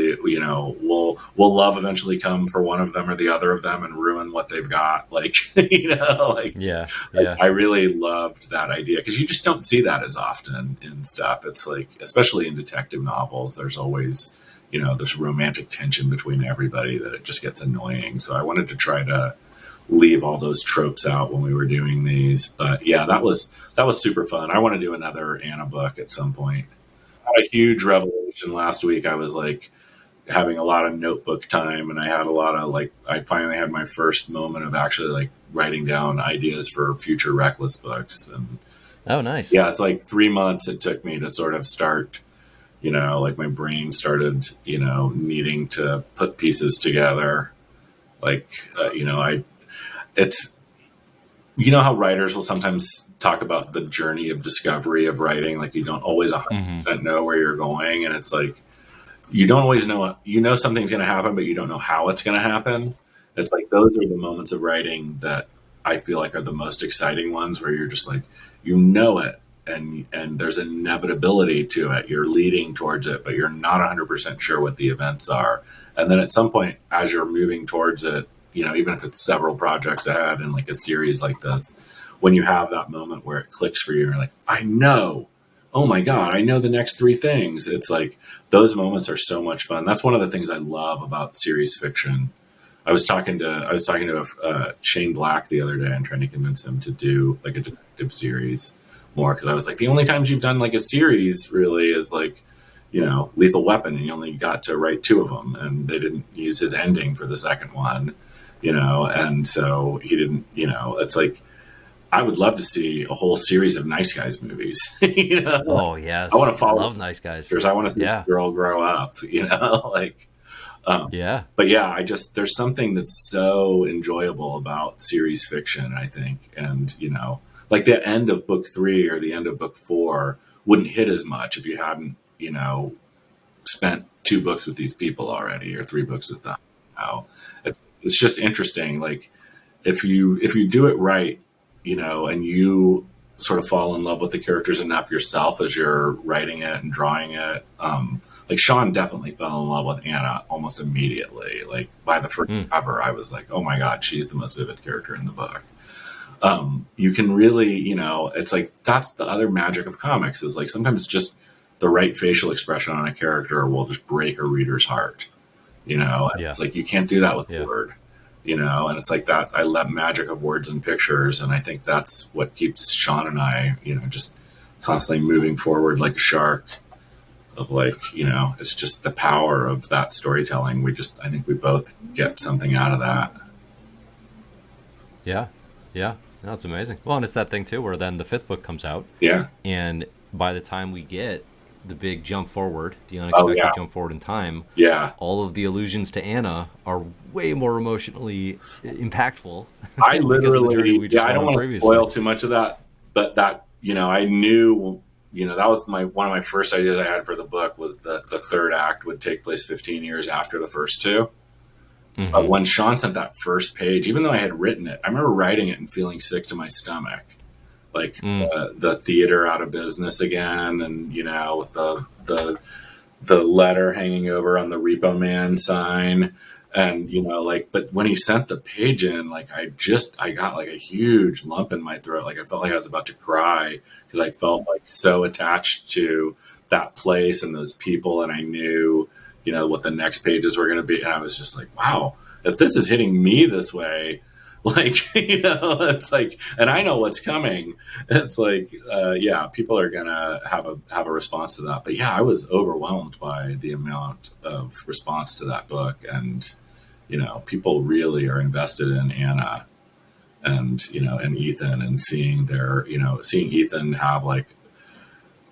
S2: love eventually come for one of them or the other of them and ruin what they've got? Like, I really loved that idea, because you just don't see that as often in stuff. It's like, especially in detective novels, there's always this romantic tension between everybody that it just gets annoying. So I wanted to try to leave all those tropes out when we were doing these. But yeah, that was super fun. I want to do another Anna book at some point. I had a huge revelation last week. I was like having a lot of notebook time, and I had a lot of I finally had my first moment of actually like writing down ideas for future Reckless books. And
S1: Oh, nice.
S2: yeah, it's like 3 months it took me to sort of start, like my brain started, needing to put pieces together. It's, how writers will sometimes talk about the journey of discovery of writing. Like you don't always 100% know where you're going. And it's like, you don't always know, something's going to happen, but you don't know how it's going to happen. It's like, those are the moments of writing that I feel like are the most exciting ones, where you're just like, it, and there's inevitability to it. You're leading towards it, but you're not 100% sure what the events are. And then at some point, as you're moving towards it, even if it's several projects ahead in like a series like this, when you have that moment where it clicks for you, you're like, I know, oh my God, I know the next 3 things. It's like, those moments are so much fun. That's one of the things I love about series fiction. I was talking to Shane Black the other day and trying to convince him to do like a detective series more, because I was like, the only times you've done like a series really is like, Lethal Weapon, and you only got to write 2 of them, and they didn't use his ending for the second one, and so he didn't, it's like, I would love to see a whole series of Nice Guys movies.
S1: Oh, yes.
S2: I want to follow.
S1: I love Nice Guys.
S2: I want to see the girl grow up.
S1: Yeah.
S2: But yeah, there's something that's so enjoyable about series fiction, I think, and like the end of book 3 or the end of book 4 wouldn't hit as much if you hadn't, spent 2 books with these people already, or 3 books with them. It's just interesting. Like if you do it right, and you sort of fall in love with the characters enough yourself as you're writing it and drawing it. Like Sean definitely fell in love with Anna almost immediately. Like by the first cover, I was like, oh my God, she's the most vivid character in the book. You can really, it's like, that's the other magic of comics, is like sometimes just the right facial expression on a character will just break a reader's heart. It's like, you can't do that with word. And it's like that. I love magic of words and pictures. And I think that's what keeps Sean and I, just constantly moving forward like a shark, of like, it's just the power of that storytelling. I think we both get something out of that.
S1: Yeah. Yeah. No, it's amazing. Well, and it's that thing too, where then the 5th book comes out.
S2: Yeah.
S1: And by the time we get the big jump forward, the unexpected jump forward in time, all of the allusions to Anna are way more emotionally impactful.
S2: I literally, I don't want to spoil too much of that, but that, I knew, that was one of my first ideas I had for the book, was that the 3rd act would take place 15 years after the first 2. But when Sean sent that first page, even though I had written it, I remember writing it and feeling sick to my stomach. Like the theater out of business again, and with the letter hanging over on the Repo Man sign, and but when he sent the page in, like I got like a huge lump in my throat. Like I felt like I was about to cry, because I felt like so attached to that place and those people, and I knew what the next pages were going to be, and I was just like, wow, if this is hitting me this way. Like, it's like, and I know what's coming. It's like, people are going to have a response to that. But yeah, I was overwhelmed by the amount of response to that book. And, people really are invested in Anna and, and Ethan, and seeing Ethan have like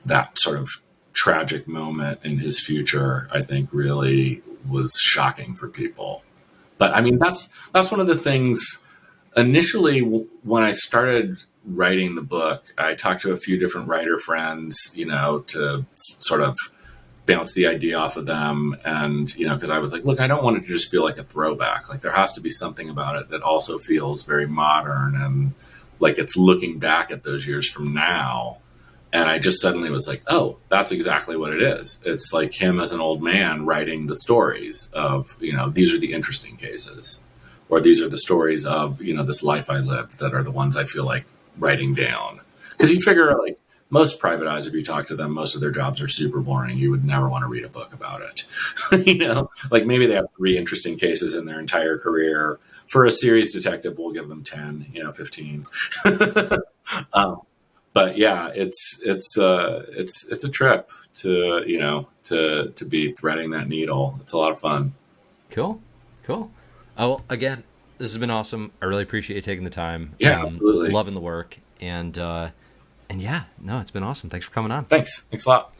S2: that sort of tragic moment in his future, I think really was shocking for people. But I mean, that's one of the things. Initially, when I started writing the book, I talked to a few different writer friends, to sort of bounce the idea off of them. And, because I was like, look, I don't want it to just feel like a throwback. Like there has to be something about it that also feels very modern, and like it's looking back at those years from now. And I just suddenly was like, oh, that's exactly what it is. It's like him as an old man writing the stories of, these are the interesting cases. Or these are the stories of, this life I lived that are the ones I feel like writing down. Because you figure, like, most private eyes, if you talk to them, most of their jobs are super boring. You would never want to read a book about it. Like maybe they have 3 interesting cases in their entire career. For a series detective, we'll give them 10, 15. But yeah, it's a trip to be threading that needle. It's a lot of fun.
S1: Cool. Oh, well, again, this has been awesome. I really appreciate you taking the time.
S2: Yeah, absolutely.
S1: Loving the work. And yeah, no, it's been awesome. Thanks for coming on.
S2: Thanks a lot.